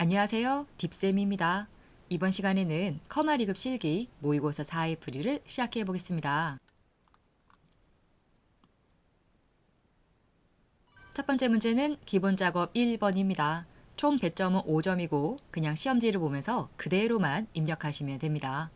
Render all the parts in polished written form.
안녕하세요. 딥쌤입니다. 이번 시간에는 커마 2급 실기 모의고사 4의 풀이를 시작해 보겠습니다. 첫 번째 문제는 기본 작업 1번입니다. 총 배점은 5점이고 그냥 시험지를 보면서 그대로만 입력하시면 됩니다.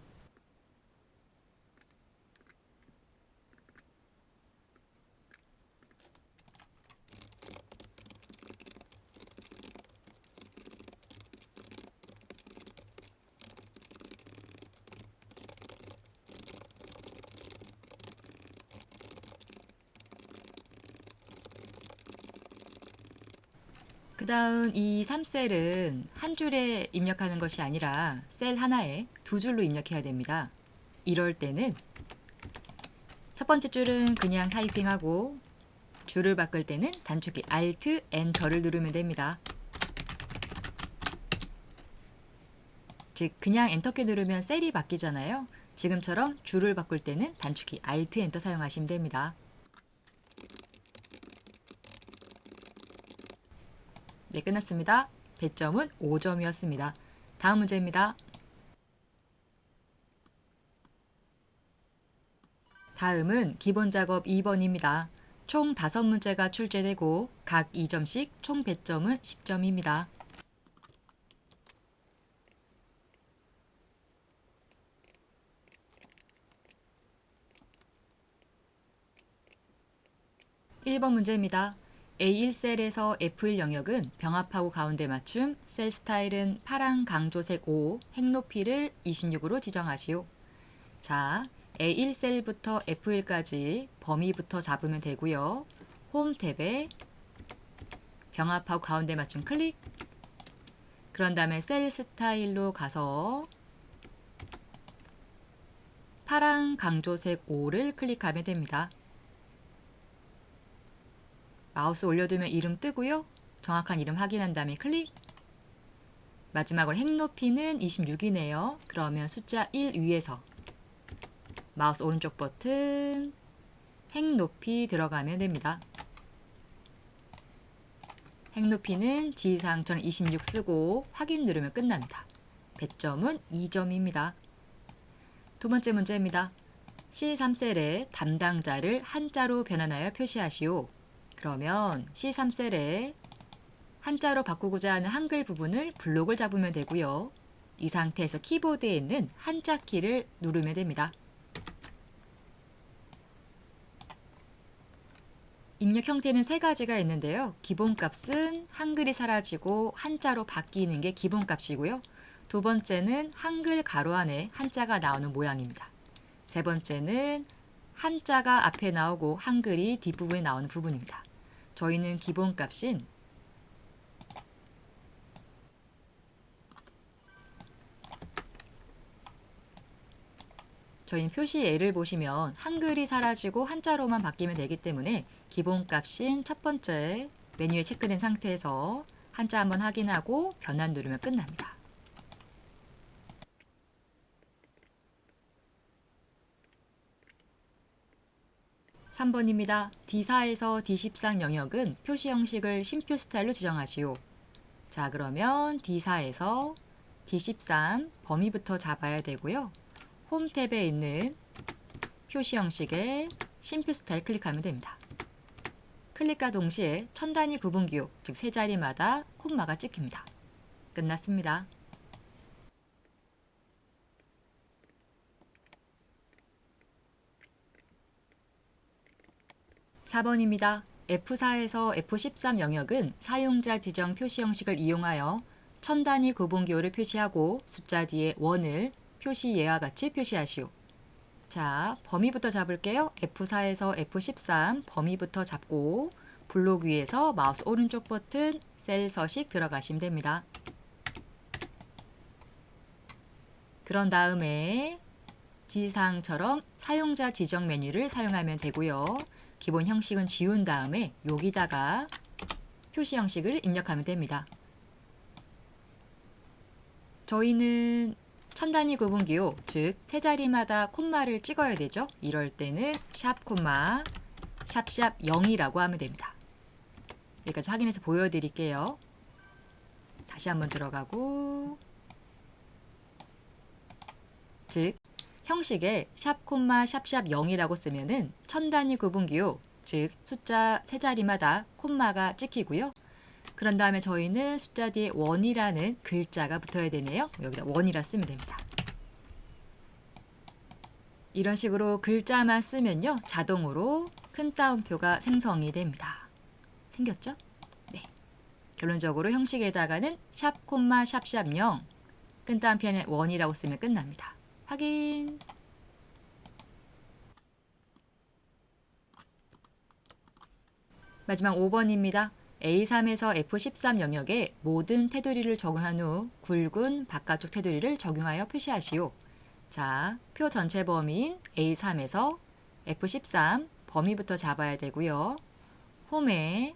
그 다음 이 3셀은 한 줄에 입력하는 것이 아니라 셀 하나에 두 줄로 입력해야 됩니다. 이럴 때는 첫 번째 줄은 그냥 타이핑하고 줄을 바꿀 때는 단축키 Alt, Enter를 누르면 됩니다. 즉 그냥 엔터키 누르면 셀이 바뀌잖아요. 지금처럼 줄을 바꿀 때는 단축키 Alt, Enter 사용하시면 됩니다. 네, 끝났습니다. 배점은 5점이었습니다. 다음 문제입니다. 다음은 기본 작업 2번입니다. 총 5문제가 출제되고 각 2점씩 총 배점은 10점입니다. (1번) 문제입니다. A1셀에서 F1 영역은 병합하고 가운데 맞춤, 셀 스타일은 파랑 강조색 5, 행 높이를 26으로 지정하시오. 자, A1셀부터 F1까지 범위부터 잡으면 되고요. 홈 탭에 병합하고 가운데 맞춤 클릭. 그런 다음에 셀 스타일로 가서 파랑 강조색 5를 클릭하면 됩니다. 마우스 올려두면 이름 뜨고요. 정확한 이름 확인한 다음에 클릭. 마지막으로 행 높이는 26이네요. 그러면 숫자 1 위에서 마우스 오른쪽 버튼 행 높이 들어가면 됩니다. 행 높이는 지상처럼 26 쓰고 확인 누르면 끝납니다. 배점은 2점입니다. 두 번째 문제입니다. C3셀에 담당자를 한자로 변환하여 표시하시오. 그러면 C3셀에 한자로 바꾸고자 하는 한글 부분을 블록을 잡으면 되고요. 이 상태에서 키보드에 있는 한자 키를 누르면 됩니다. 입력 형태는 세 가지가 있는데요. 기본값은 한글이 사라지고 한자로 바뀌는 게 기본값이고요. 두 번째는 한글 가로 안에 한자가 나오는 모양입니다. 세 번째는 한자가 앞에 나오고 한글이 뒷부분에 나오는 부분입니다. 저희는 기본값인 표시 예를 보시면 한글이 사라지고 한자로만 바뀌면 되기 때문에 기본값인 첫 번째 메뉴에 체크된 상태에서 한자 한번 확인하고 변환 누르면 끝납니다. (3번입니다) D4에서 D13 영역은 표시 형식을 쉼표 스타일로 지정하시오. 자, 그러면 D4에서 D13 범위부터 잡아야 되고요. 홈 탭에 있는 표시 형식의 쉼표 스타일 클릭하면 됩니다. 클릭과 동시에 천 단위 구분 기호, 즉 세 자리마다 콤마가 찍힙니다. 끝났습니다. (4번입니다) F4에서 F13 영역은 사용자 지정 표시 형식을 이용하여 천 단위 구분 기호를 표시하고 숫자 뒤에 원을 표시 예와 같이 표시하시오. 자, 범위부터 잡을게요. F4에서 F13 범위부터 잡고 블록 위에서 마우스 오른쪽 버튼 셀 서식 들어가시면 됩니다. 그런 다음에 지상처럼 사용자 지정 메뉴를 사용하면 되고요. 기본 형식은 지운 다음에 여기다가 표시 형식을 입력하면 됩니다. 저희는 천 단위 구분 기호, 즉 세 자리마다 콤마를 찍어야 되죠. 이럴 때는 샵 콤마 샵샵 0이라고 하면 됩니다. 여기까지 확인해서 보여드릴게요. 다시 한번 들어가고, 즉 형식에 샵 콤마 샵샵 0이라고 쓰면은 천 단위 구분기호, 즉 숫자 세 자리마다 콤마가 찍히고요. 그런 다음에 저희는 숫자 뒤에 원이라는 글자가 붙어야 되네요. 여기다 원이라 쓰면 됩니다. 이런 식으로 글자만 쓰면요, 자동으로 큰 따옴표가 생성이 됩니다. 생겼죠? 네. 결론적으로 형식에다가는 샵 콤마 샵샵 0, 큰 따옴표에 원이라고 쓰면 끝납니다. 확인. 마지막 5번입니다. A3에서 F13 영역에 모든 테두리를 적용한 후 굵은 바깥쪽 테두리를 적용하여 표시하시오. 자, 표 전체 범위인 A3에서 F13 범위부터 잡아야 되고요. 홈에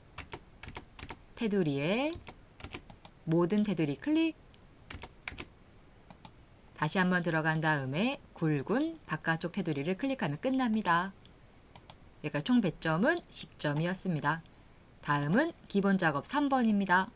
테두리에 모든 테두리 클릭. 다시 한번 들어간 다음에 굵은 바깥쪽 테두리를 클릭하면 끝납니다. 여기가 총 배점은 10점이었습니다. 다음은 기본 작업 3번입니다.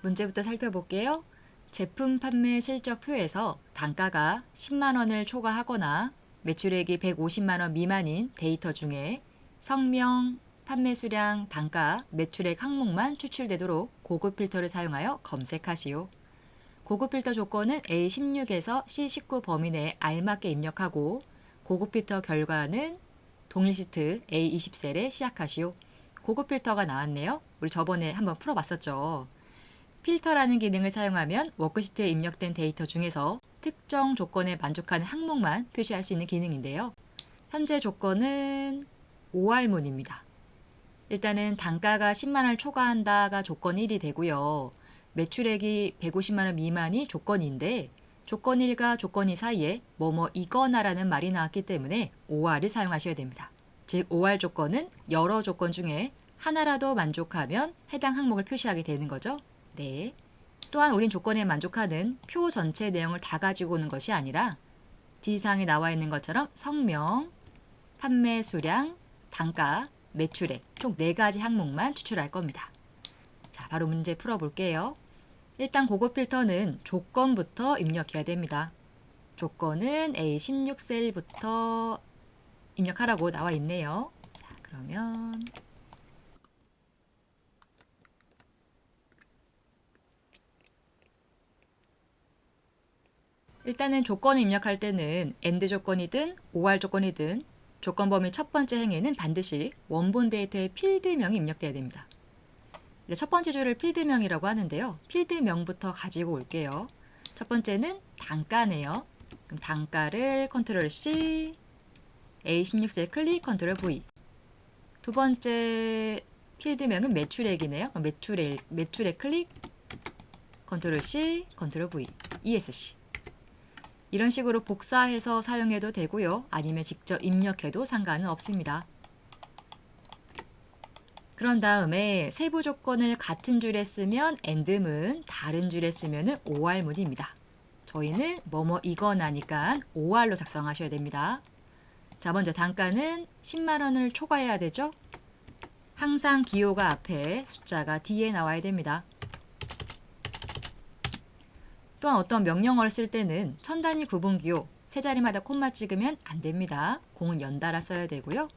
문제부터 살펴볼게요. 제품 판매 실적표에서 단가가 10만 원을 초과하거나 매출액이 150만 원 미만인 데이터 중에 성명, 판매 수량, 단가, 매출액 항목만 추출되도록 고급 필터를 사용하여 검색하시오. 고급 필터 조건은 A16에서 C19 범위 내에 알맞게 입력하고 고급 필터 결과는 동일 시트 A20셀에 시작하시오. 고급 필터가 나왔네요. 우리 저번에 한번 풀어봤었죠. 필터라는 기능을 사용하면 워크시트에 입력된 데이터 중에서 특정 조건에 만족하는 항목만 표시할 수 있는 기능인데요. 현재 조건은 OR문입니다. 일단은 단가가 10만 원을 초과한다가 조건 1이 되고요. 매출액이 150만 원 미만이 조건인데 조건 1과 조건 2 사이에 뭐뭐 이거나라는 말이 나왔기 때문에 OR을 사용하셔야 됩니다. 즉 OR 조건은 여러 조건 중에 하나라도 만족하면 해당 항목을 표시하게 되는 거죠. 네. 또한 우린 조건에 만족하는 표 전체 내용을 다 가지고 오는 것이 아니라 지시사항에 나와 있는 것처럼 성명, 판매 수량, 단가, 매출액 총 4가지 항목만 추출할 겁니다. 자, 바로 문제 풀어볼게요. 일단 고급 필터는 조건부터 입력해야 됩니다. 조건은 A16셀부터 입력하라고 나와 있네요. 자, 그러면 일단은 조건을 입력할 때는 AND 조건이든 OR 조건이든 조건 범위 첫 번째 행에는 반드시 원본 데이터의 필드명이 입력돼야 됩니다. 첫 번째 줄을 필드명이라고 하는데요. 필드명부터 가지고 올게요. 첫 번째는 단가네요. 그럼 단가를 컨트롤 C, A16셀 클릭, 컨트롤 V. 두 번째 필드명은 매출액이네요. 그럼 매출액 클릭, 컨트롤 C, 컨트롤 V, ESC. 이런 식으로 복사해서 사용해도 되고요. 아니면 직접 입력해도 상관은 없습니다. 그런 다음에 세부 조건을 같은 줄에 쓰면 AND문, 다른 줄에 쓰면 OR문입니다. 저희는 뭐뭐 이거나니까 OR로 작성하셔야 됩니다. 자, 먼저 단가는 10만 원을 초과해야 되죠? 항상 기호가 앞에 숫자가 뒤에 나와야 됩니다. 또한 어떤 명령어를 쓸 때는 천 단위 구분 기호, 세 자리마다 콤마 찍으면 안 됩니다. 공은 연달아 써야 되고요.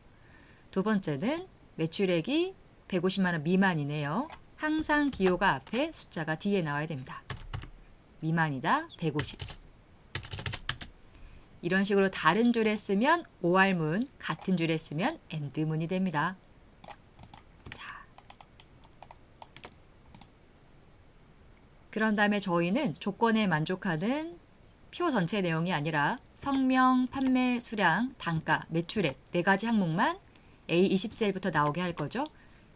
두 번째는 매출액이 150만 원 미만이네요. 항상 기호가 앞에 숫자가 뒤에 나와야 됩니다. 미만이다, 150. 이런 식으로 다른 줄에 쓰면 OR문, 같은 줄에 쓰면 AND문이 됩니다. 그런 다음에 저희는 조건에 만족하는 표 전체 내용이 아니라 성명, 판매 수량, 단가, 매출액 4가지 항목만 A20셀부터 나오게 할 거죠.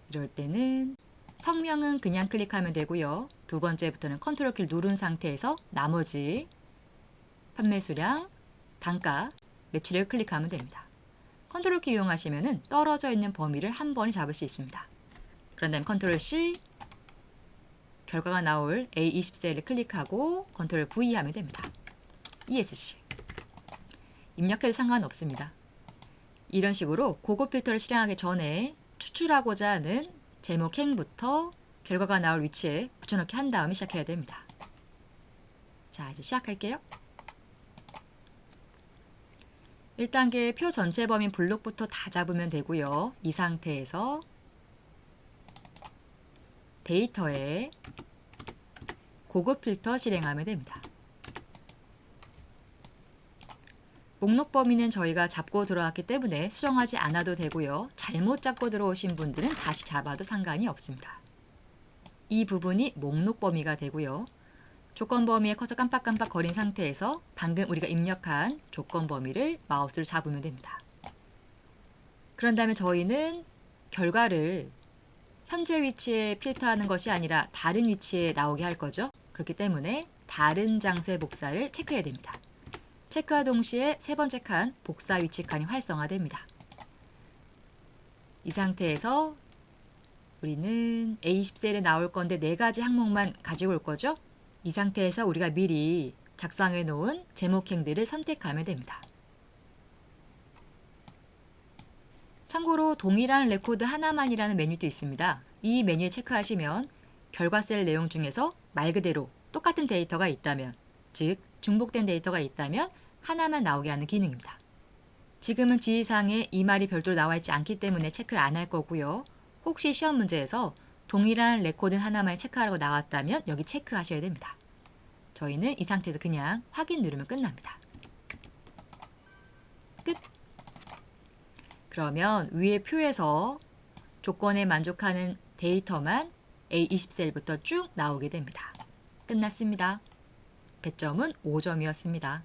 이럴 때는 성명은 그냥 클릭하면 되고요. 두 번째부터는 컨트롤 키를 누른 상태에서 나머지 판매 수량, 단가, 매출액을 클릭하면 됩니다. 컨트롤 키 이용하시면 떨어져 있는 범위를 한 번에 잡을 수 있습니다. 그런 다음에 컨트롤 C, 결과가 나올 A20셀을 클릭하고 컨트롤 V 하면 됩니다. ESC. 입력해도 상관없습니다. 이런 식으로 고급 필터를 실행하기 전에 추출하고자 하는 제목 행부터 결과가 나올 위치에 붙여넣기 한 다음에 시작해야 됩니다. 자, 이제 시작할게요. 1단계 표 전체 범위 블록부터 다 잡으면 되고요. 이 상태에서 데이터에 고급 필터 실행하면 됩니다. 목록 범위는 저희가 잡고 들어왔기 때문에 수정하지 않아도 되고요. 잘못 잡고 들어오신 분들은 다시 잡아도 상관이 없습니다. 이 부분이 목록 범위가 되고요. 조건 범위에 커서 깜빡깜빡 거린 상태에서 방금 우리가 입력한 조건 범위를 마우스로 잡으면 됩니다. 그런 다음에 저희는 결과를 현재 위치에 필터하는 것이 아니라 다른 위치에 나오게 할 거죠. 그렇기 때문에 다른 장소의 복사를 체크해야 됩니다. 체크와 동시에 세 번째 칸 복사 위치 칸이 활성화됩니다. 이 상태에서 우리는 A20셀에 나올 건데 4가지 항목만 가지고 올 거죠. 이 상태에서 우리가 미리 작성해 놓은 제목행들을 선택하면 됩니다. 참고로 동일한 레코드 하나만이라는 메뉴도 있습니다. 이 메뉴에 체크하시면 결과 셀 내용 중에서 말 그대로 똑같은 데이터가 있다면, 즉 중복된 데이터가 있다면 하나만 나오게 하는 기능입니다. 지금은 지휘사항에 이 말이 별도로 나와 있지 않기 때문에 체크를 안 할 거고요. 혹시 시험 문제에서 동일한 레코드 하나만 체크하라고 나왔다면 여기 체크하셔야 됩니다. 저희는 이 상태에서 그냥 확인 누르면 끝납니다. 끝! 그러면 위에 표에서 조건에 만족하는 데이터만 A20셀부터 쭉 나오게 됩니다. 끝났습니다. 배점은 5점이었습니다.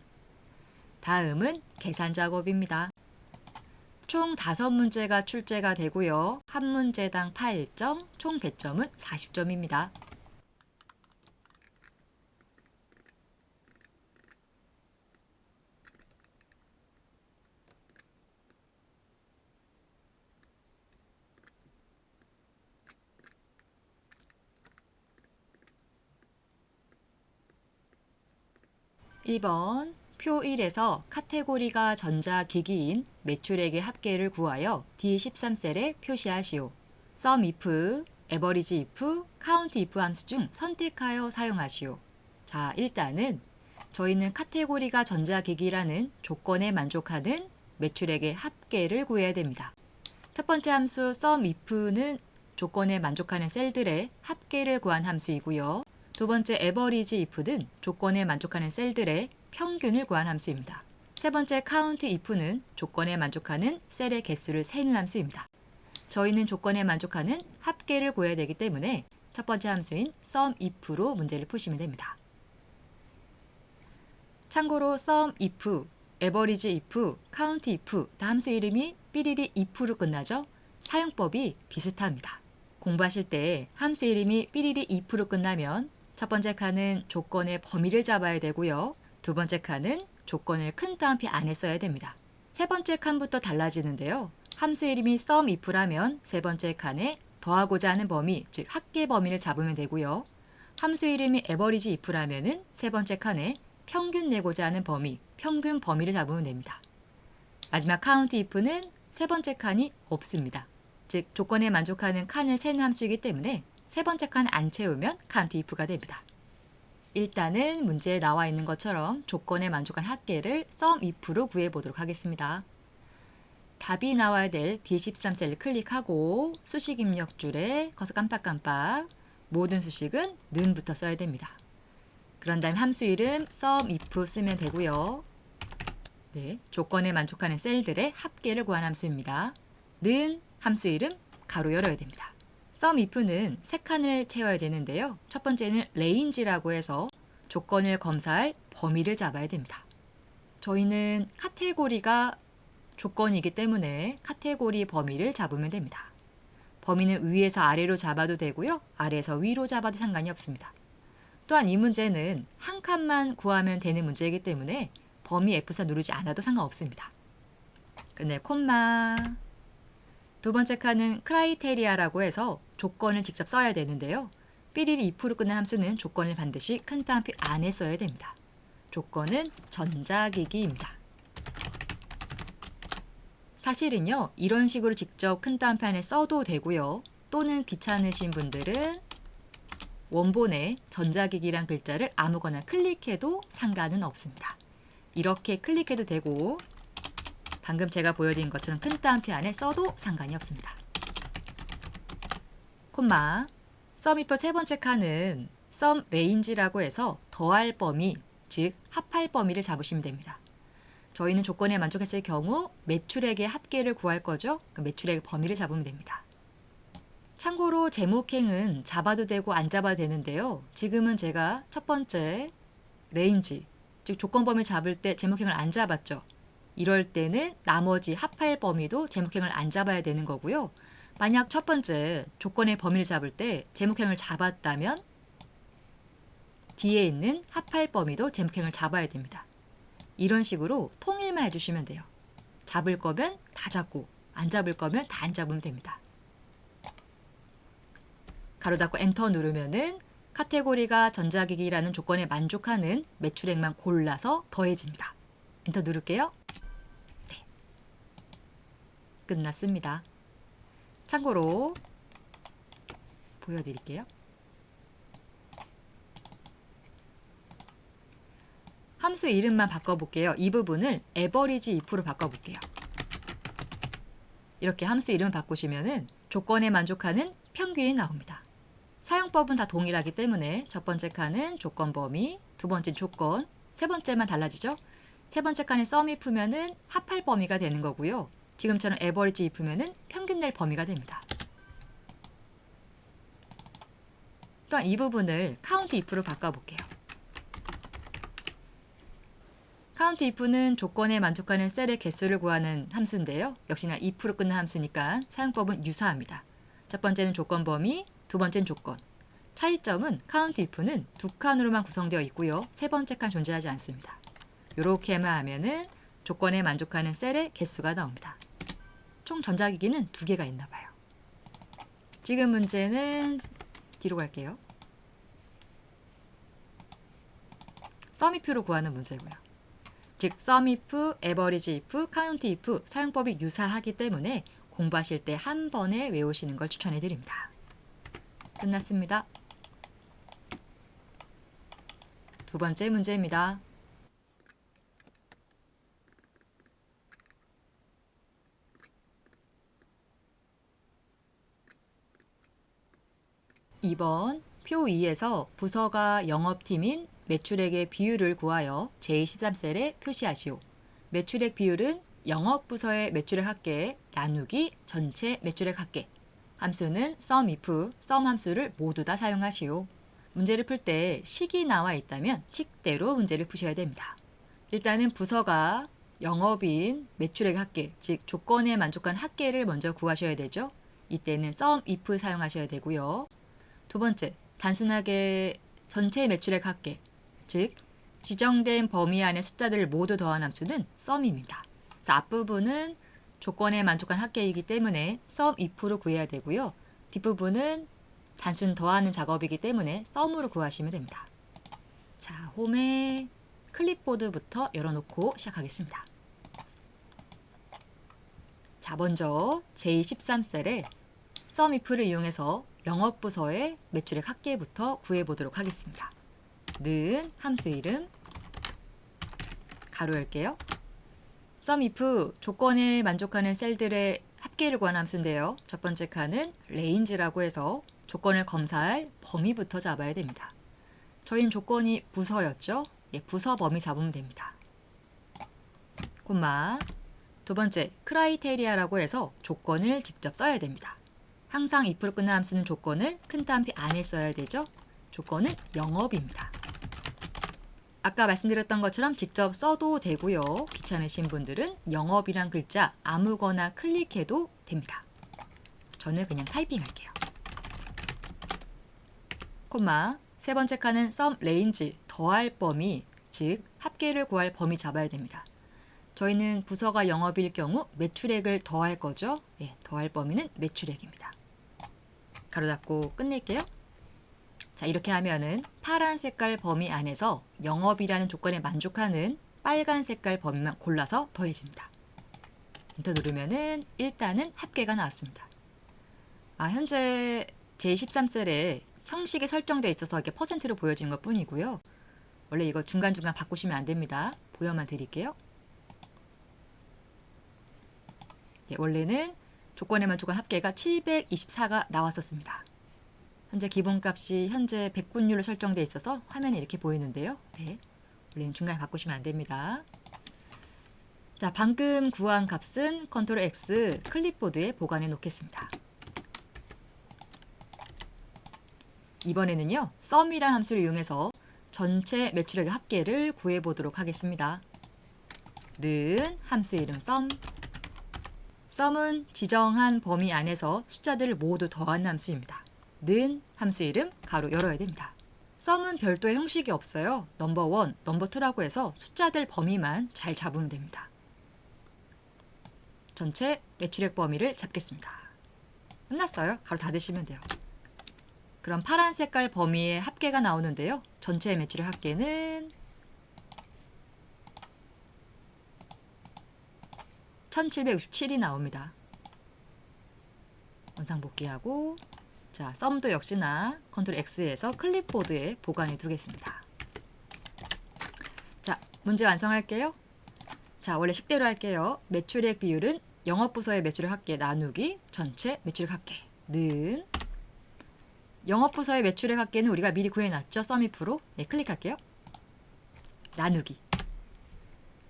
다음은 계산 작업입니다. 총 5문제가 출제가 되고요. 한 문제당 8점, 총 배점은 40점입니다. (1번) 표 1에서 카테고리가 전자기기인 매출액의 합계를 구하여 D13셀에 표시하시오. sum if, average if, count if 함수 중 선택하여 사용하시오. 자, 일단은 저희는 카테고리가 전자기기라는 조건에 만족하는 매출액의 합계를 구해야 됩니다. 첫 번째 함수 sum if는 조건에 만족하는 셀들의 합계를 구한 함수이고요. 두 번째 average if는 조건에 만족하는 셀들의 평균을 구한 함수입니다. 세 번째 count if는 조건에 만족하는 셀의 개수를 세는 함수입니다. 저희는 조건에 만족하는 합계를 구해야 되기 때문에 첫 번째 함수인 sum if로 문제를 푸시면 됩니다. 참고로 sum if, average if, count if 다 함수 이름이 삐리리 if로 끝나죠? 사용법이 비슷합니다. 공부하실 때 함수 이름이 삐리리 if로 끝나면 첫 번째 칸은 조건의 범위를 잡아야 되고요. 두 번째 칸은 조건을 큰 따옴표 안에 써야 됩니다. 세 번째 칸부터 달라지는데요. 함수 이름이 sum if라면 세 번째 칸에 더하고자 하는 범위, 즉 합계 범위를 잡으면 되고요. 함수 이름이 average if라면은 세 번째 칸에 평균 내고자 하는 범위, 평균 범위를 잡으면 됩니다. 마지막 count if는 세 번째 칸이 없습니다. 즉 조건에 만족하는 칸을 세는 함수이기 때문에 세 번째 칸 안 채우면 count if가 됩니다. 일단은 문제에 나와 있는 것처럼 조건에 만족한 합계를 sum if로 구해보도록 하겠습니다. 답이 나와야 될 D13셀을 클릭하고 수식 입력줄에 커서 깜빡깜빡 모든 수식은 는부터 써야 됩니다. 그런 다음 함수 이름 sum if 쓰면 되고요. 네, 조건에 만족하는 셀들의 합계를 구한 함수입니다. 는 함수 이름 가로 열어야 됩니다. sum if는 세 칸을 채워야 되는데요. 첫 번째는 range라고 해서 조건을 검사할 범위를 잡아야 됩니다. 저희는 카테고리가 조건이기 때문에 카테고리 범위를 잡으면 됩니다. 범위는 위에서 아래로 잡아도 되고요. 아래에서 위로 잡아도 상관이 없습니다. 또한 이 문제는 한 칸만 구하면 되는 문제이기 때문에 범위 F4 누르지 않아도 상관없습니다. 근데 콤마 두 번째 칸은 크라이테리아라고 해서 조건을 직접 써야 되는데요. 삐리리 if로 끝난 함수는 조건을 반드시 큰 따옴표 안에 써야 됩니다. 조건은 전자기기입니다. 사실은요, 이런 식으로 직접 큰 따옴표 안에 써도 되고요. 또는 귀찮으신 분들은 원본에 전자기기란 글자를 아무거나 클릭해도 상관은 없습니다. 이렇게 클릭해도 되고 방금 제가 보여드린 것처럼 큰 따옴표 안에 써도 상관이 없습니다. 콤마, 썸이프 세 번째 칸은 썸 레인지라고 해서 더할 범위, 즉 합할 범위를 잡으시면 됩니다. 저희는 조건에 만족했을 경우 매출액의 합계를 구할 거죠. 그 매출액 범위를 잡으면 됩니다. 참고로 제목행은 잡아도 되고 안 잡아도 되는데요. 지금은 제가 첫 번째 레인지, 즉 조건 범위 잡을 때 제목행을 안 잡았죠. 이럴 때는 나머지 합할 범위도 제목행을 안 잡아야 되는 거고요. 만약 첫 번째 조건의 범위를 잡을 때 제목행을 잡았다면 뒤에 있는 합할 범위도 제목행을 잡아야 됩니다. 이런 식으로 통일만 해주시면 돼요. 잡을 거면 다 잡고 안 잡을 거면 다 안 잡으면 됩니다. 가로 닫고 엔터 누르면은 카테고리가 전자기기라는 조건에 만족하는 매출액만 골라서 더해집니다. 엔터 누를게요. 네. 끝났습니다. 참고로 보여드릴게요. 함수 이름만 바꿔볼게요. 이 부분을 average if로 바꿔볼게요. 이렇게 함수 이름을 바꾸시면은 조건에 만족하는 평균이 나옵니다. 사용법은 다 동일하기 때문에 첫 번째 칸은 조건 범위, 두 번째 조건, 세 번째만 달라지죠. 세 번째 칸에 sum if면은 합할 범위가 되는 거고요. 지금처럼 average if면은 평균 낼 범위가 됩니다. 또한 이 부분을 count if로 바꿔볼게요. count if는 조건에 만족하는 셀의 개수를 구하는 함수인데요. 역시나 if로 끝난 함수니까 사용법은 유사합니다. 첫 번째는 조건 범위, 두 번째는 조건. 차이점은 count if는 두 칸으로만 구성되어 있고요. 세 번째 칸 존재하지 않습니다. 이렇게만 하면은 조건에 만족하는 셀의 개수가 나옵니다. 총 전자기기는 두 개가 있나 봐요. 지금 문제는 뒤로 갈게요. sum if로 구하는 문제고요. 즉 sum if, average if, count if 사용법이 유사하기 때문에 공부하실 때 한 번에 외우시는 걸 추천해 드립니다. 끝났습니다. 두 번째 문제입니다. (2번) 표 2에서 부서가 영업팀인 매출액의 비율을 구하여 제13셀에 표시하시오. 매출액 비율은 영업부서의 매출액 합계 나누기 전체 매출액 합계. 함수는 sum if, sum 함수를 모두 다 사용하시오. 문제를 풀 때 식이 나와 있다면 식대로 문제를 푸셔야 됩니다. 일단은 부서가 영업인 매출액 합계, 즉 조건에 만족한 합계를 먼저 구하셔야 되죠. 이때는 sum if 사용하셔야 되고요. 두 번째, 단순하게 전체 매출액 합계, 즉 지정된 범위 안의 숫자들을 모두 더한 함수는 sum입니다. 그래서 앞부분은 조건에 만족한 합계이기 때문에 sum if로 구해야 되고요. 뒷부분은 단순 더하는 작업이기 때문에 sum으로 구하시면 됩니다. 자, 홈에 클립보드부터 열어놓고 시작하겠습니다. 자, 먼저 제13셀에 sum if를 이용해서 영업부서의 매출액 합계부터 구해보도록 하겠습니다. 는 함수 이름 가로 열게요. sum if 조건에 만족하는 셀들의 합계를 구하는 함수인데요. 첫 번째 칸은 range라고 해서 조건을 검사할 범위부터 잡아야 됩니다. 저희는 조건이 부서였죠. 예, 부서 범위 잡으면 됩니다. 콤마 두 번째 criteria라고 해서 조건을 직접 써야 됩니다. 항상 if로 끝난 함수는 조건을 큰 따옴표 안에 써야 되죠. 조건은 영업입니다. 아까 말씀드렸던 것처럼 직접 써도 되고요. 귀찮으신 분들은 영업이란 글자 아무거나 클릭해도 됩니다. 저는 그냥 타이핑할게요. 콤마 세 번째 칸은 sum range, 더할 범위, 즉 합계를 구할 범위 잡아야 됩니다. 저희는 부서가 영업일 경우 매출액을 더할 거죠. 예, 더할 범위는 매출액입니다. 가로 닫고 끝낼게요. 자, 이렇게 하면은 파란 색깔 범위 안에서 영업이라는 조건에 만족하는 빨간 색깔 범위만 골라서 더해집니다. 엔터 누르면은 일단은 합계가 나왔습니다. 현재 제13셀에 형식이 설정되어 있어서 이렇게 퍼센트로 보여진 것 뿐이고요. 원래 이거 중간중간 바꾸시면 안 됩니다. 보여만 드릴게요. 원래는 조건에 만족한 합계가 724가 나왔었습니다. 현재 기본값이 현재 100분율로 설정되어 있어서 화면이 이렇게 보이는데요. 네, 원래는 중간에 바꾸시면 안 됩니다. 자, 방금 구한 값은 컨트롤 X 클립보드에 보관해 놓겠습니다. 이번에는요, sum이라는 함수를 이용해서 전체 매출액의 합계를 구해 보도록 하겠습니다. 는 함수 이름 sum. sum은 지정한 범위 안에서 숫자들을 모두 더한 함수입니다. 는 함수 이름 가로 열어야 됩니다. sum은 별도의 형식이 없어요. 넘버 1, 넘버 2라고 해서 숫자들 범위만 잘 잡으면 됩니다. 전체 매출액 범위를 잡겠습니다. 끝났어요. 가로 닫으시면 돼요. 그럼 파란 색깔 범위의 합계가 나오는데요. 전체 매출액 합계는 1767이 나옵니다. 원상 복귀하고, 자, 썸도 역시나 컨트롤 X에서 클립보드에 보관해 두겠습니다. 자, 문제 완성할게요. 자, 원래 식대로 할게요. 매출액 비율은 영업부서의 매출액 합계 나누기 전체 매출액 합계 는 영업부서의 매출액 합계는 우리가 미리 구해놨죠. 썸이프로. 네, 클릭할게요. 나누기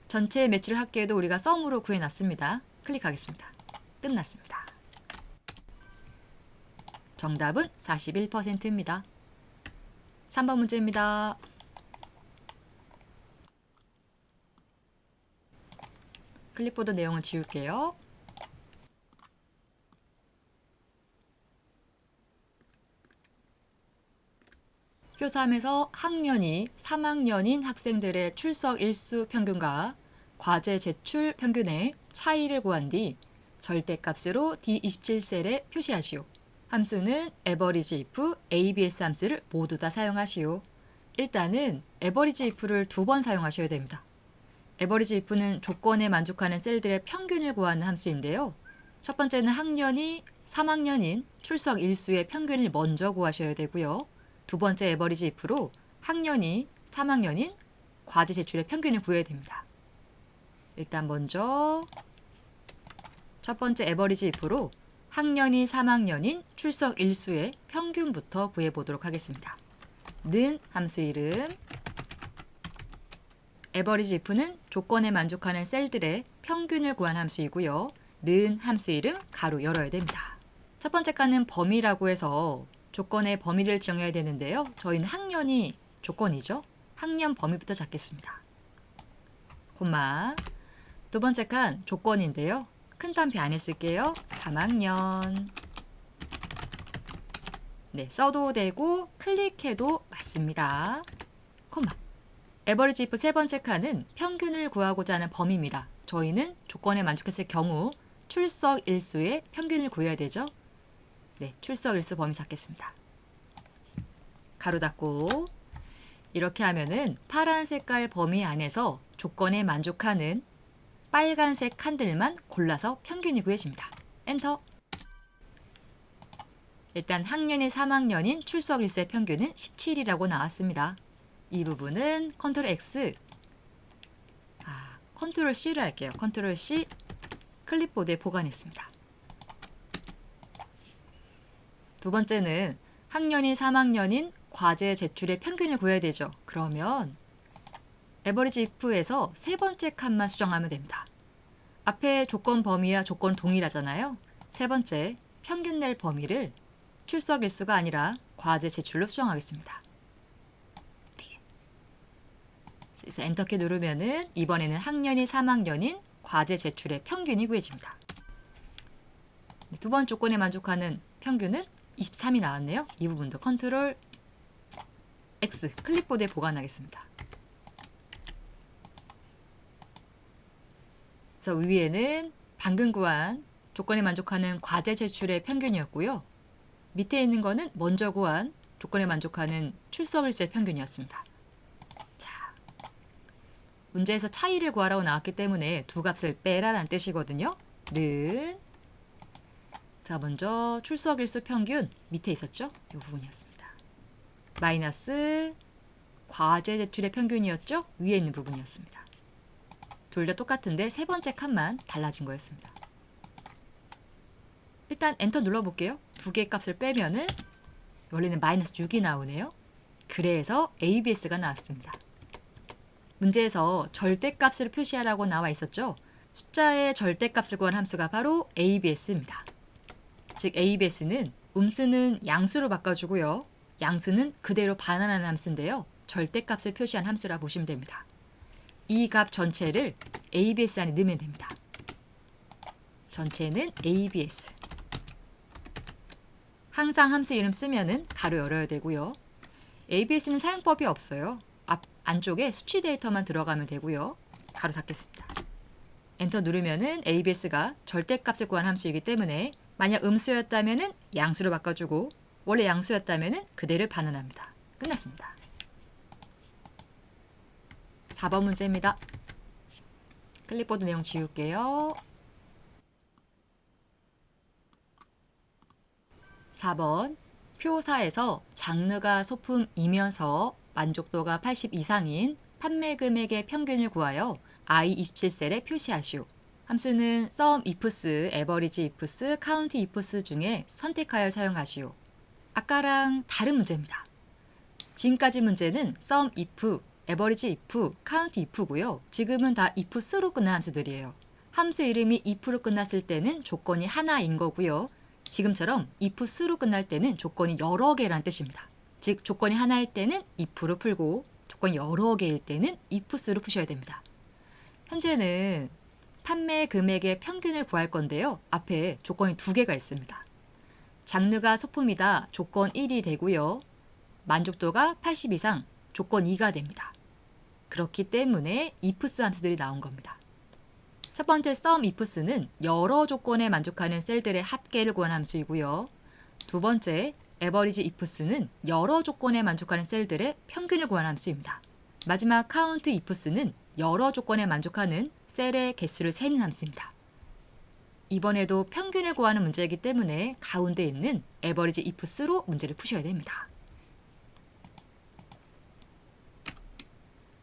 전체 매출액 합계도 우리가 썸으로 구해놨습니다. 클릭하겠습니다. 끝났습니다. 정답은 41%입니다. 3번 문제입니다. 클립보드 내용은 지울게요. 표 3에서 학년이 3학년인 학생들의 출석 일수 평균과 과제 제출 평균의 차이를 구한 뒤 절대값으로 D27셀에 표시하시오. 함수는 average if, abs 함수를 모두 다 사용하시오. 일단은 average if를 2번 사용하셔야 됩니다. average if는 조건에 만족하는 셀들의 평균을 구하는 함수인데요. 첫 번째는 학년이 3학년인 출석 일수의 평균을 먼저 구하셔야 되고요. 두 번째 average if로 학년이 3학년인 과제 제출의 평균을 구해야 됩니다. 일단 먼저 첫 번째 average if로 학년이 3학년인 출석 일수의 평균부터 구해보도록 하겠습니다. 는 함수 이름 average if는 조건에 만족하는 셀들의 평균을 구한 함수이고요. 는 함수 이름 가로 열어야 됩니다. 첫 번째 칸은 범위라고 해서 조건의 범위를 정해야 되는데요. 저희는 학년이 조건이죠. 학년 범위부터 잡겠습니다. 콤마. 두 번째 칸 조건인데요. 큰 딴표 안에 쓸게요. 3학년. 네, 써도 되고 클릭해도 맞습니다. 콤마. 에버리지 if 세 번째 칸은 평균을 구하고자 하는 범위입니다. 저희는 조건에 만족했을 경우 출석 일수의 평균을 구해야 되죠. 네, 출석 일수 범위 잡겠습니다. 가로 닫고 이렇게 하면은 파란 색깔 범위 안에서 조건에 만족하는 빨간색 칸들만 골라서 평균이 구해집니다. 엔터. 일단 학년이 3학년인 출석 일수의 평균은 17이라고 나왔습니다. 이 부분은 컨트롤 X, 컨트롤 C를 할게요. 컨트롤 C 클립보드에 보관했습니다. 두 번째는 학년이 3학년인 과제 제출의 평균을 구해야 되죠. 그러면 average if에서 세 번째 칸만 수정하면 됩니다. 앞에 조건 범위와 조건 동일하잖아요. 세 번째 평균 낼 범위를 출석 일수가 아니라 과제 제출로 수정하겠습니다. 네. 그래서 엔터키 누르면은 이번에는 학년이 3학년인 과제 제출의 평균이 구해집니다. 두 번 조건에 만족하는 평균은 23이 나왔네요. 이 부분도 컨트롤 X 클립보드에 보관하겠습니다. 그래서 위에는 방금 구한 조건에 만족하는 과제 제출의 평균이었고요. 밑에 있는 거는 먼저 구한 조건에 만족하는 출석 일수의 평균이었습니다. 자, 문제에서 차이를 구하라고 나왔기 때문에 두 값을 빼라라는 뜻이거든요. 는 자, 먼저 출석일수 평균 밑에 있었죠? 이 부분이었습니다. 마이너스 과제 제출의 평균이었죠? 위에 있는 부분이었습니다. 둘 다 똑같은데 세 번째 칸만 달라진 거였습니다. 일단 엔터 눌러볼게요. 두 개의 값을 빼면은 원래는 마이너스 6이 나오네요. 그래서 ABS가 나왔습니다. 문제에서 절대값을 표시하라고 나와 있었죠. 숫자의 절대값을 구한 함수가 바로 ABS입니다. 즉 ABS는 음수는 양수로 바꿔주고요. 양수는 그대로 반환하는 함수인데요. 절대값을 표시한 함수라 보시면 됩니다. 이 값 전체를 ABS 안에 넣으면 됩니다. 전체는 ABS. 항상 함수 이름 쓰면은 가로 열어야 되고요. ABS는 사용법이 없어요. 안쪽에 수치 데이터만 들어가면 되고요. 가로 닫겠습니다. 엔터 누르면은 ABS가 절대값을 구한 함수이기 때문에 만약 음수였다면은 양수로 바꿔주고 원래 양수였다면은 그대로 반환합니다. 끝났습니다. 4번 문제입니다. 클립보드 내용 지울게요. 4번 표4에서 장르가 소품이면서 만족도가 80 이상인 판매 금액의 평균을 구하여 I27셀에 표시하시오. 함수는 sum ifs, average ifs, count ifs 중에 선택하여 사용하시오. 아까랑 다른 문제입니다. 지금까지 문제는 sum if, average if, count if고요. 지금은 다 ifs로 끝난 함수들이에요. 함수 이름이 if로 끝났을 때는 조건이 하나인 거고요. 지금처럼 ifs로 끝날 때는 조건이 여러 개란 뜻입니다. 즉 조건이 하나일 때는 if로 풀고 조건이 여러 개일 때는 ifs로 푸셔야 됩니다. 현재는 판매 금액의 평균을 구할 건데요. 앞에 조건이 두 개가 있습니다. 장르가 소품이다. 조건 1이 되고요. 만족도가 80 이상. 조건 2가 됩니다. 그렇기 때문에 ifs 함수들이 나온 겁니다. 첫 번째 sum ifs는 여러 조건에 만족하는 셀들의 합계를 구한 함수이고요. 두 번째 average ifs는 여러 조건에 만족하는 셀들의 평균을 구한 함수입니다. 마지막 count ifs는 여러 조건에 만족하는 셀의 개수를 세는 함수입니다. 이번에도 평균을 구하는 문제이기 때문에 가운데 있는 average ifs로 문제를 푸셔야 됩니다.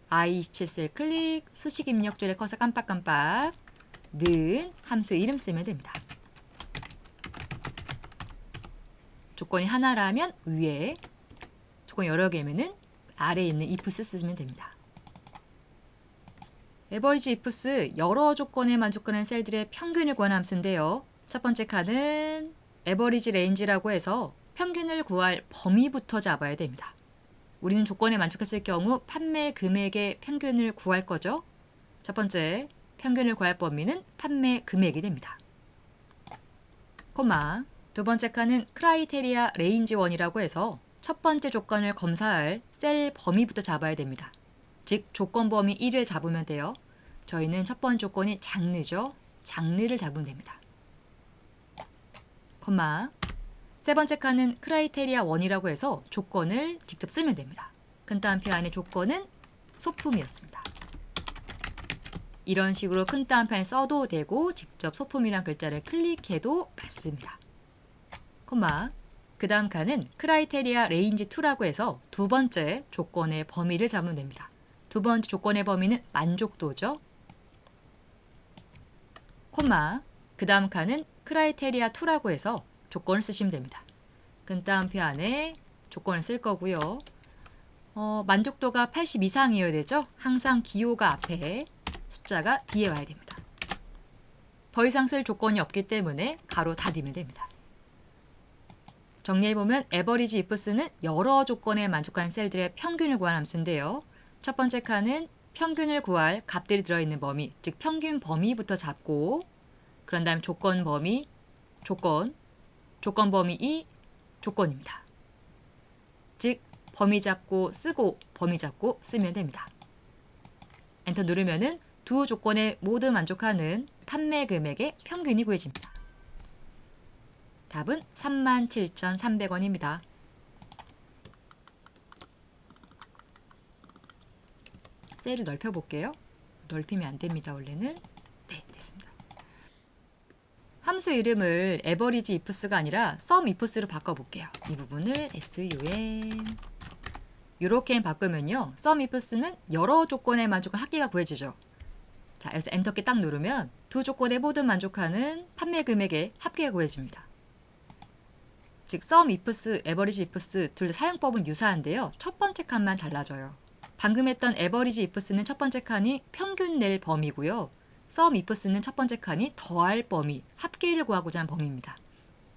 I27셀 클릭, 수식 입력줄에 커서 깜빡깜빡, 는 함수 이름 쓰면 됩니다. 조건이 하나라면 위에, 조건이 여러 개면은 아래에 있는 ifs 쓰면 됩니다. average ifs 여러 조건에 만족하는 셀들의 평균을 구하는 함수인데요. 첫 번째 칸은 average range라고 해서 평균을 구할 범위부터 잡아야 됩니다. 우리는 조건에 만족했을 경우 판매 금액의 평균을 구할 거죠. 첫 번째 평균을 구할 범위는 판매 금액이 됩니다. 콤마 두 번째 칸은 크라이테리아 레인지 1이라고 해서 첫 번째 조건을 검사할 셀 범위부터 잡아야 됩니다. 즉 조건 범위 1을 잡으면 돼요. 저희는 첫 번째 조건이 장르죠. 장르를 잡으면 됩니다. 콤마 세 번째 칸은 크라이테리아 1이라고 해서 조건을 직접 쓰면 됩니다. 큰 따옴표 안에 조건은 소품이었습니다. 이런 식으로 큰 따옴표에 써도 되고 직접 소품이란 글자를 클릭해도 맞습니다. 콤마 그 다음 칸은 크라이테리아 레인지 2라고 해서 두 번째 조건의 범위를 잡으면 됩니다. 두 번째 조건의 범위는 만족도죠. 콤마 그 다음 칸은 크라이테리아 2라고 해서 조건을 쓰시면 됩니다. 큰 따옴표 안에 조건을 쓸 거고요. 만족도가 80 이상이어야 되죠. 항상 기호가 앞에 숫자가 뒤에 와야 됩니다. 더 이상 쓸 조건이 없기 때문에 가로 닫으면 됩니다. 정리해보면 average ifs는 여러 조건에 만족한 셀들의 평균을 구한 함수인데요. 첫 번째 칸은 평균을 구할 값들이 들어있는 범위, 즉 평균 범위부터 잡고 그런 다음 조건 범위, 조건 범위 2, 조건입니다. 즉 범위 잡고 쓰고 범위 잡고 쓰면 됩니다. 엔터 누르면은 두 조건에 모두 만족하는 판매 금액의 평균이 구해집니다. 답은 37,300원입니다. 셀을 넓혀볼게요. 넓히면 안 됩니다. 원래는. 네, 됐습니다. 함수 이름을 average ifs가 아니라 sum ifs로 바꿔볼게요. 이 부분을 sum 이렇게 바꾸면요. sum ifs는 여러 조건에 만족한 합계가 구해지죠. 자, 여기서 엔터키 딱 누르면 두 조건에 모두 만족하는 판매 금액의 합계가 구해집니다. 즉 sum ifs, average ifs 둘 다 사용법은 유사한데요. 첫 번째 칸만 달라져요. 방금 했던 average ifs는 첫 번째 칸이 평균 낼 범위고요. sum ifs는 첫 번째 칸이 더할 범위, 합계를 구하고자 하는 범위입니다.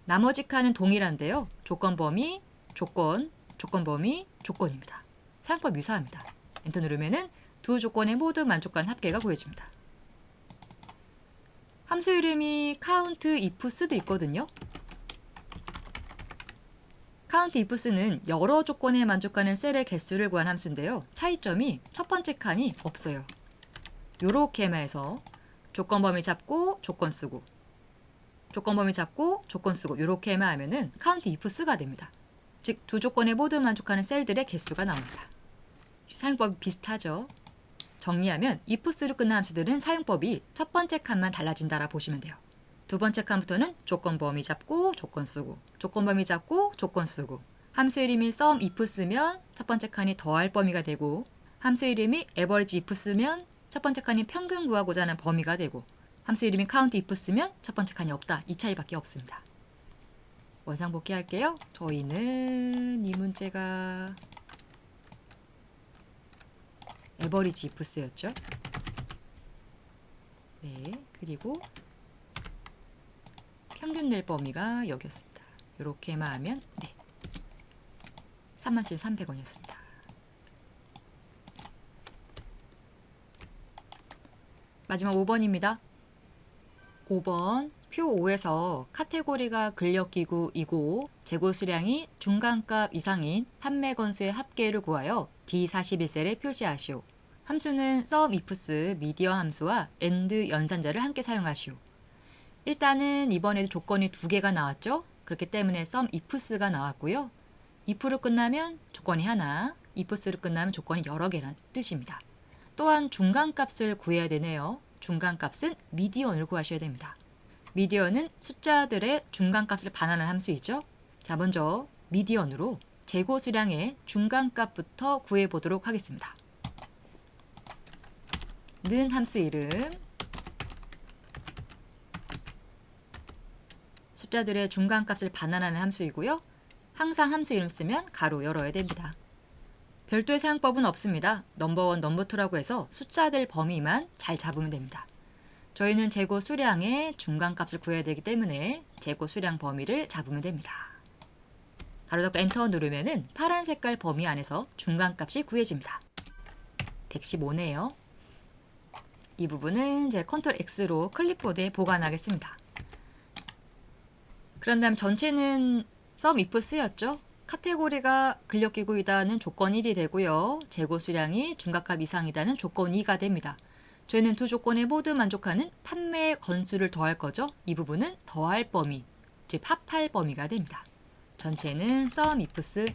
나머지 칸은 동일한데요. 조건 범위, 조건, 조건 범위, 조건입니다. 사용법 유사합니다. 엔터 누르면은 두 조건에 모두 만족한 합계가 구해집니다. 함수 이름이 count ifs도 있거든요. count ifs는 여러 조건에 만족하는 셀의 개수를 구한 함수인데요. 차이점이 첫 번째 칸이 없어요. 요렇게만 해서 조건 범위 잡고 조건 쓰고 조건 범위 잡고 조건 쓰고 요렇게만 하면은 count ifs가 됩니다. 즉 두 조건에 모두 만족하는 셀들의 개수가 나옵니다. 사용법이 비슷하죠. 정리하면 ifs로 끝난 함수들은 사용법이 첫 번째 칸만 달라진다라 보시면 돼요. 두 번째 칸부터는 조건 범위 잡고 조건 쓰고 조건 범위 잡고 조건 쓰고 함수 이름이 sum ifs면 첫 번째 칸이 더할 범위가 되고 함수 이름이 average ifs면 첫 번째 칸이 평균 구하고자 하는 범위가 되고 함수 이름이 count ifs면 첫 번째 칸이 없다. 이 차이밖에 없습니다. 원상 복귀할게요. 저희는 이 문제가 average ifs였죠. 네, 그리고 평균 낼 범위가 여기였습니다. 이렇게만 하면 네, 37,300원이었습니다. 마지막 5번입니다. 5번 표 5에서 카테고리가 근력기구이고 재고 수량이 중간값 이상인 판매 건수의 합계를 구하여 D41셀에 표시하시오. 함수는 sum ifs 미디어 함수와 AND 연산자를 함께 사용하시오. 일단은 이번에도 조건이 두 개가 나왔죠. 그렇기 때문에 sum ifs가 나왔고요. if로 끝나면 조건이 하나, ifs로 끝나면 조건이 여러 개란 뜻입니다. 또한 중간값을 구해야 되네요. 중간값은 미디언을 구하셔야 됩니다. 미디언은 숫자들의 중간값을 반환한 함수이죠. 자, 먼저 미디언으로 재고 수량의 중간값부터 구해보도록 하겠습니다. 는 함수 이름 숫자들의 중간값을 반환하는 함수이고요. 항상 함수 이름 쓰면 가로 열어야 됩니다. 별도의 사용법은 없습니다. 넘버1, 넘버2라고 해서 숫자들 범위만 잘 잡으면 됩니다. 저희는 재고 수량의 중간값을 구해야 되기 때문에 재고 수량 범위를 잡으면 됩니다. 가로 닫고 엔터 누르면은 파란 색깔 범위 안에서 중간값이 구해집니다. 115네요. 이 부분은 제 컨트롤 X로 클립보드에 보관하겠습니다. 그런 다음 전체는 sum ifs였죠. 카테고리가 근력기구이다는 조건 1이 되고요. 재고 수량이 중간값 이상이다는 조건 2가 됩니다. 저희는 두 조건에 모두 만족하는 판매 건수를 더할 거죠. 이 부분은 더할 범위, 즉 합할 범위가 됩니다. 전체는 sum ifs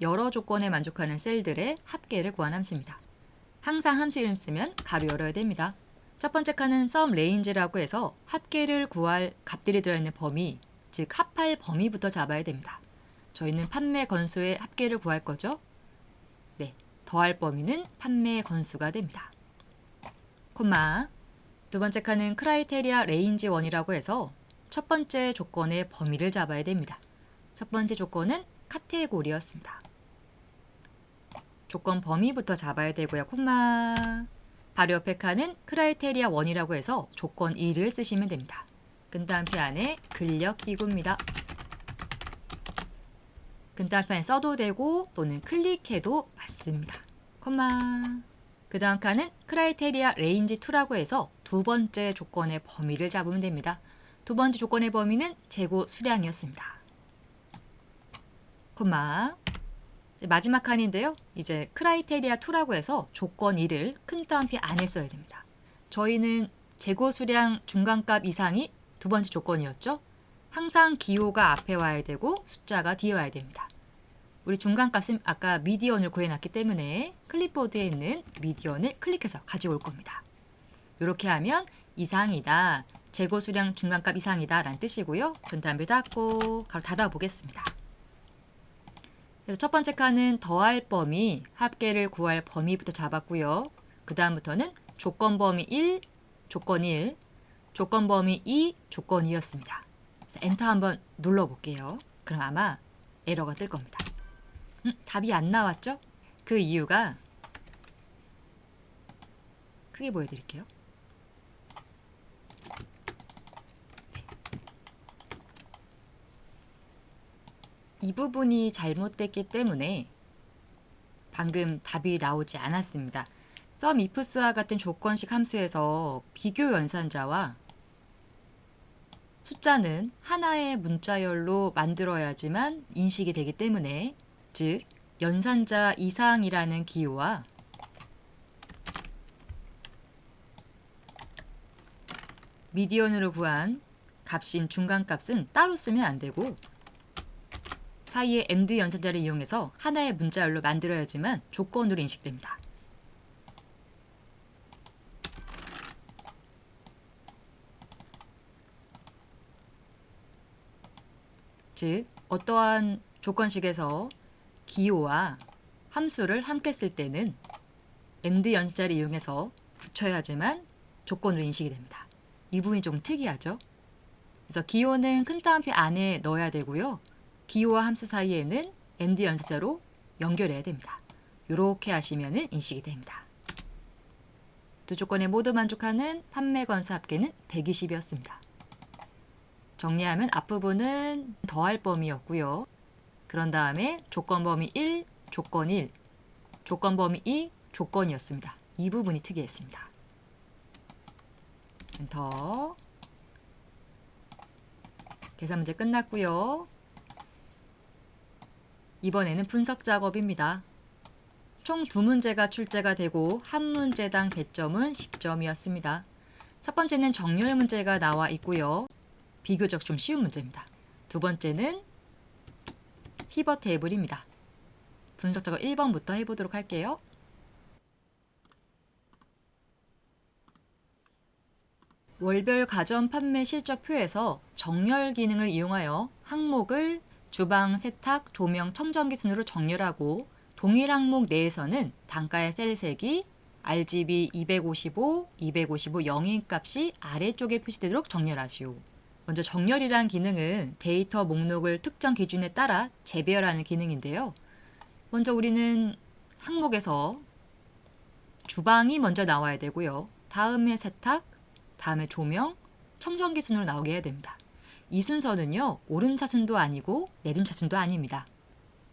여러 조건에 만족하는 셀들의 합계를 구한 함수입니다. 항상 함수 이름 쓰면 가로 열어야 됩니다. 첫 번째 칸은 sum range라고 해서 합계를 구할 값들이 들어있는 범위, 즉 합할 범위부터 잡아야 됩니다. 저희는 판매 건수의 합계를 구할 거죠. 네, 더할 범위는 판매 건수가 됩니다. 콤마 두 번째 칸은 크라이테리아 레인지 1이라고 해서 첫 번째 조건의 범위를 잡아야 됩니다. 첫 번째 조건은 카테고리였습니다. 조건 범위부터 잡아야 되고요. 콤마 바로 옆에 칸은 크라이테리아 1이라고 해서 조건 2를 쓰시면 됩니다. 근따옴표 안에 근력기구입니다. 근따옴표에 써도 되고 또는 클릭해도 맞습니다. 콤마 그 다음 칸은 크라이테리아 레인지 2라고 해서 두 번째 조건의 범위를 잡으면 됩니다. 두 번째 조건의 범위는 재고 수량이었습니다. 콤마 마지막 칸인데요. 이제 크라이테리아 2라고 해서 조건 2를 큰 따옴표 안에 써야 됩니다. 저희는 재고 수량 중간값 이상이 두 번째 조건이었죠. 항상 기호가 앞에 와야 되고 숫자가 뒤에 와야 됩니다. 우리 중간값은 아까 미디언을 구해놨기 때문에 클립보드에 있는 미디언을 클릭해서 가지고 올 겁니다. 이렇게 하면 이상이다, 재고 수량 중간값 이상이다 라는 뜻이고요. 그 다음에 닫고 가로 닫아 보겠습니다. 그래서 첫 번째 칸은 더할 범위, 합계를 구할 범위부터 잡았고요. 그 다음부터는 조건 범위 1, 조건 1, 조건 범위 2, 조건 2였습니다. 그래서 엔터 한번 눌러볼게요. 그럼 아마 에러가 뜰 겁니다. 답이 안 나왔죠? 그 이유가 크게 보여드릴게요. 이 부분이 잘못됐기 때문에 방금 답이 나오지 않았습니다. SUMIFS와 같은 조건식 함수에서 비교 연산자와 숫자는 하나의 문자열로 만들어야지만 인식이 되기 때문에, 즉 연산자 이상이라는 기호와 미디언으로 구한 값인 중간값은 따로 쓰면 안 되고 사이에 AND 연산자를 이용해서 하나의 문자열로 만들어야지만 조건으로 인식됩니다. 즉 어떠한 조건식에서 기호와 함수를 함께 쓸 때는 AND 연산자를 이용해서 붙여야지만 조건으로 인식이 됩니다. 이 부분이 좀 특이하죠? 그래서 기호는 큰 따옴표 안에 넣어야 되고요. 기호와 함수 사이에는 AND 연산자로 연결해야 됩니다. 이렇게 하시면 인식이 됩니다. 두 조건에 모두 만족하는 판매 건수 합계는 120이었습니다. 정리하면 앞부분은 더할 범위였고요. 그런 다음에 조건 범위 1, 조건 1, 조건 범위 2, 조건이었습니다. 이 부분이 특이했습니다. 엔터. 계산 문제 끝났고요. 이번에는 분석 작업입니다. 총 2문제가 출제가 되고 한 문제당 배점은 10점이었습니다. 첫 번째는 정렬 문제가 나와 있고요. 비교적 좀 쉬운 문제입니다. 두 번째는 피벗 테이블입니다. 분석 작업 1번부터 해보도록 할게요. 월별 가전 판매 실적표에서 정렬 기능을 이용하여 항목을 주방, 세탁, 조명, 청정기 순으로 정렬하고 동일 항목 내에서는 단가의 셀 색이 RGB 255, 255 영인값이 아래쪽에 표시되도록 정렬하시오. 먼저 정렬이란 기능은 데이터 목록을 특정 기준에 따라 재배열하는 기능인데요. 먼저 우리는 항목에서 주방이 먼저 나와야 되고요. 다음에 세탁, 다음에 조명, 청정기 순으로 나오게 해야 됩니다. 이 순서는요, 오름차순도 아니고 내림차순도 아닙니다.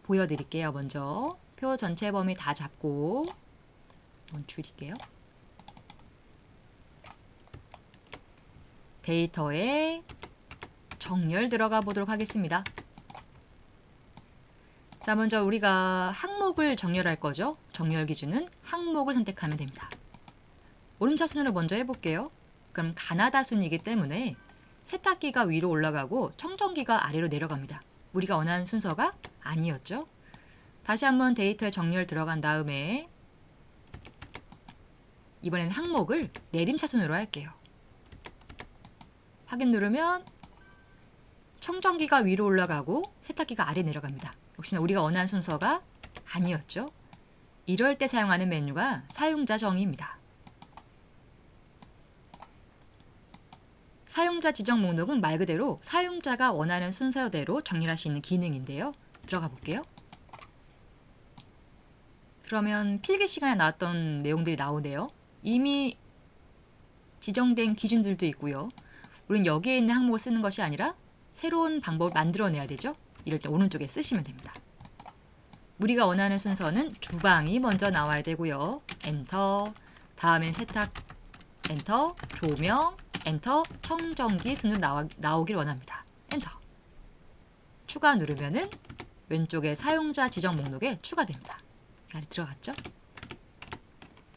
보여드릴게요. 먼저 표 전체 범위 다 잡고 한번 줄일게요. 데이터에 정렬 들어가 보도록 하겠습니다. 자, 먼저 우리가 항목을 정렬할 거죠. 정렬 기준은 항목을 선택하면 됩니다. 오름차순으로 먼저 해볼게요. 그럼 가나다순이기 때문에 세탁기가 위로 올라가고 청정기가 아래로 내려갑니다. 우리가 원하는 순서가 아니었죠. 다시 한번 데이터에 정렬 들어간 다음에 이번에는 항목을 내림차순으로 할게요. 확인 누르면 청정기가 위로 올라가고 세탁기가 아래 내려갑니다. 역시나 우리가 원하는 순서가 아니었죠. 이럴 때 사용하는 메뉴가 사용자 정의입니다. 사용자 지정 목록은 말 그대로 사용자가 원하는 순서대로 정렬할 수 있는 기능인데요. 들어가 볼게요. 그러면 필기 시간에 나왔던 내용들이 나오네요. 이미 지정된 기준들도 있고요. 우린 여기에 있는 항목을 쓰는 것이 아니라 새로운 방법을 만들어내야 되죠. 이럴 때 오른쪽에 쓰시면 됩니다. 우리가 원하는 순서는 주방이 먼저 나와야 되고요. 엔터, 다음엔 세탁, 엔터, 조명, 엔터, 청정기 순으로 나오길 원합니다. 엔터. 추가 누르면은 왼쪽에 사용자 지정 목록에 추가됩니다. 안에 들어갔죠?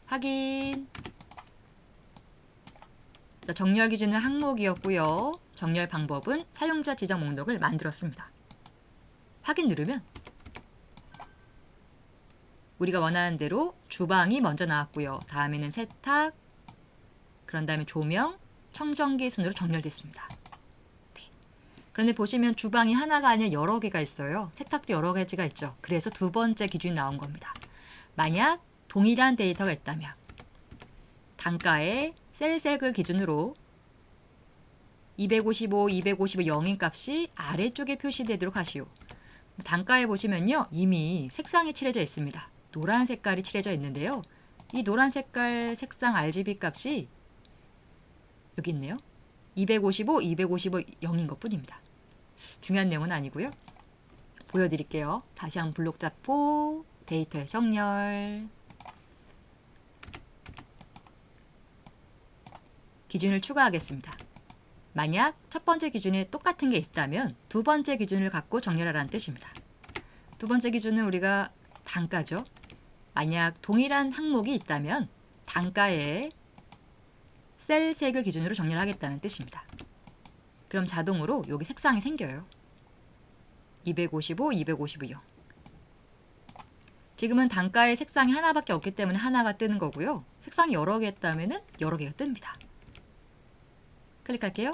확인. 정렬 기준은 항목이었고요. 정렬 방법은 사용자 지정 목록을 만들었습니다. 확인 누르면 우리가 원하는 대로 주방이 먼저 나왔고요. 다음에는 세탁, 그런 다음에 조명, 청정기 순으로 정렬됐습니다. 네. 그런데 보시면 주방이 하나가 아니라 여러 개가 있어요. 세탁도 여러 가지가 있죠. 그래서 두 번째 기준이 나온 겁니다. 만약 동일한 데이터가 있다면 단가의 셀색을 기준으로 255, 255 영인 값이 아래쪽에 표시되도록 하시오. 단가에 보시면요. 이미 색상이 칠해져 있습니다. 노란 색깔이 칠해져 있는데요. 이 노란 색깔 색상 RGB 값이 여기 있네요. 255, 255 영인 것 뿐입니다. 중요한 내용은 아니고요. 보여드릴게요. 다시 한번 블록 잡고 데이터의 정렬. 기준을 추가하겠습니다. 만약 첫 번째 기준에 똑같은 게 있다면 두 번째 기준을 갖고 정렬하라는 뜻입니다. 두 번째 기준은 우리가 단가죠. 만약 동일한 항목이 있다면 단가의 셀 색을 기준으로 정렬하겠다는 뜻입니다. 그럼 자동으로 여기 색상이 생겨요. 255, 255 영. 지금은 단가의 색상이 하나밖에 없기 때문에 하나가 뜨는 거고요. 색상이 여러 개 있다면 여러 개가 뜹니다. 클릭할게요.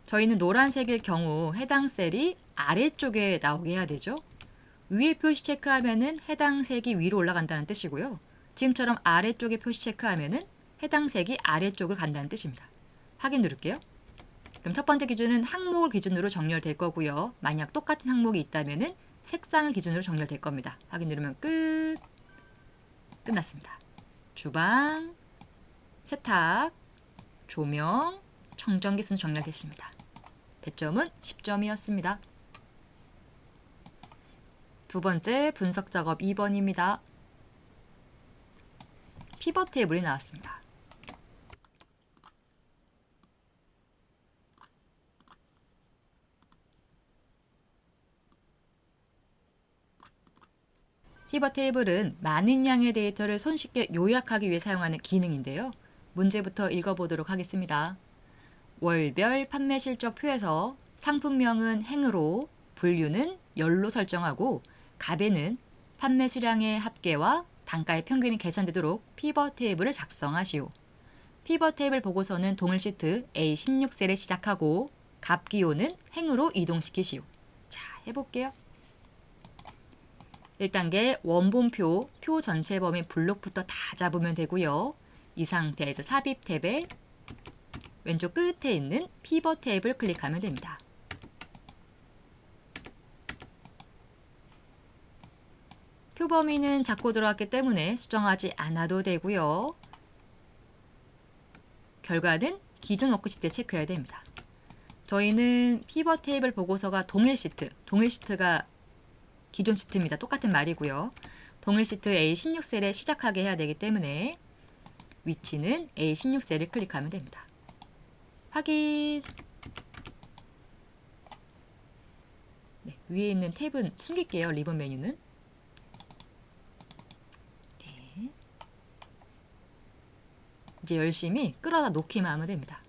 저희는 노란색일 경우 해당 셀이 아래쪽에 나오게 해야 되죠. 위에 표시 체크하면은 해당 색이 위로 올라간다는 뜻이고요. 지금처럼 아래쪽에 표시 체크하면은 해당 색이 아래쪽을 간다는 뜻입니다. 확인 누를게요. 그럼 첫 번째 기준은 항목을 기준으로 정렬될 거고요. 만약 똑같은 항목이 있다면은 색상을 기준으로 정렬될 겁니다. 확인 누르면 끝. 끝났습니다. 주방, 세탁, 조명, 청정기 순 정렬됐습니다. 배점은 10점이었습니다. 두 번째 분석 작업 2번입니다. 피벗 테이블이 나왔습니다. 피벗 테이블은 많은 양의 데이터를 손쉽게 요약하기 위해 사용하는 기능인데요. 문제부터 읽어보도록 하겠습니다. 월별 판매 실적표에서 상품명은 행으로, 분류는 열로 설정하고 값에는 판매 수량의 합계와 단가의 평균이 계산되도록 피벗 테이블을 작성하시오. 피벗 테이블 보고서는 동일 시트 A16셀에 시작하고 값 기호는 행으로 이동시키시오. 자, 해볼게요. 1단계 원본표, 표 전체 범위 블록부터 다 잡으면 되고요. 이 상태에서 삽입 탭에 왼쪽 끝에 있는 피벗 탭을 클릭하면 됩니다. 표 범위는 작고 들어왔기 때문에 수정하지 않아도 되고요. 결과는 기존 워크시트에 체크해야 됩니다. 저희는 피벗 테이블 보고서가 동일 시트가 기존 시트입니다. 똑같은 말이고요. 동일 시트 A16셀에 시작하게 해야 되기 때문에 위치는 A16셀을 클릭하면 됩니다. 확인. 네, 위에 있는 탭은 숨길게요. 리본 메뉴는. 네. 이제 열심히 끌어다 놓기만 하면 됩니다.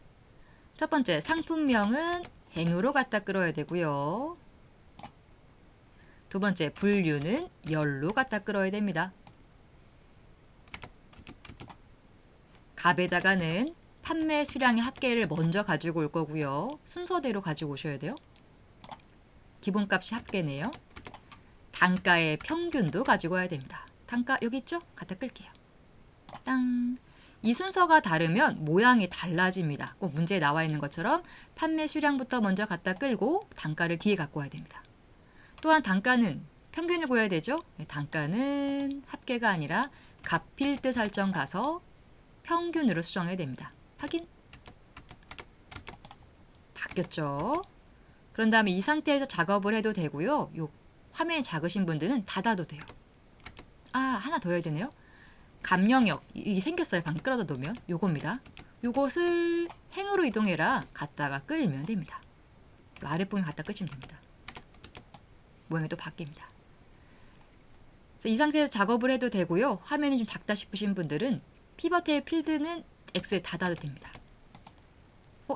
첫 번째 상품명은 행으로 갖다 끌어야 되고요. 두 번째 분류는 열로 갖다 끌어야 됩니다. 값에다가는 판매 수량의 합계를 먼저 가지고 올 거고요. 순서대로 가지고 오셔야 돼요. 기본값이 합계네요. 단가의 평균도 가지고 와야 됩니다. 단가 여기 있죠? 갖다 끌게요. 땅. 이 순서가 다르면 모양이 달라집니다. 꼭 문제에 나와 있는 것처럼 판매 수량부터 먼저 갖다 끌고 단가를 뒤에 갖고 와야 됩니다. 또한 단가는 평균을 구해야 되죠. 단가는 합계가 아니라 값 필드 설정 가서 평균으로 수정해야 됩니다. 확인. 바뀌었죠. 그런 다음에 이 상태에서 작업을 해도 되고요. 요 화면이 작으신 분들은 닫아도 돼요. 아, 하나 더 해야 되네요. 값 영역 이게 생겼어요. 방금 끌어다 놓으면 요겁니다. 요것을 행으로 이동해라 갖다가 끌면 됩니다. 요 아랫부분 갖다 끄시면 됩니다. 모양이 또 바뀝니다. 이 상태에서 작업을 해도 되고요. 화면이 좀 작다 싶으신 분들은 피벗 테이블 필드는 X에 닫아도 됩니다.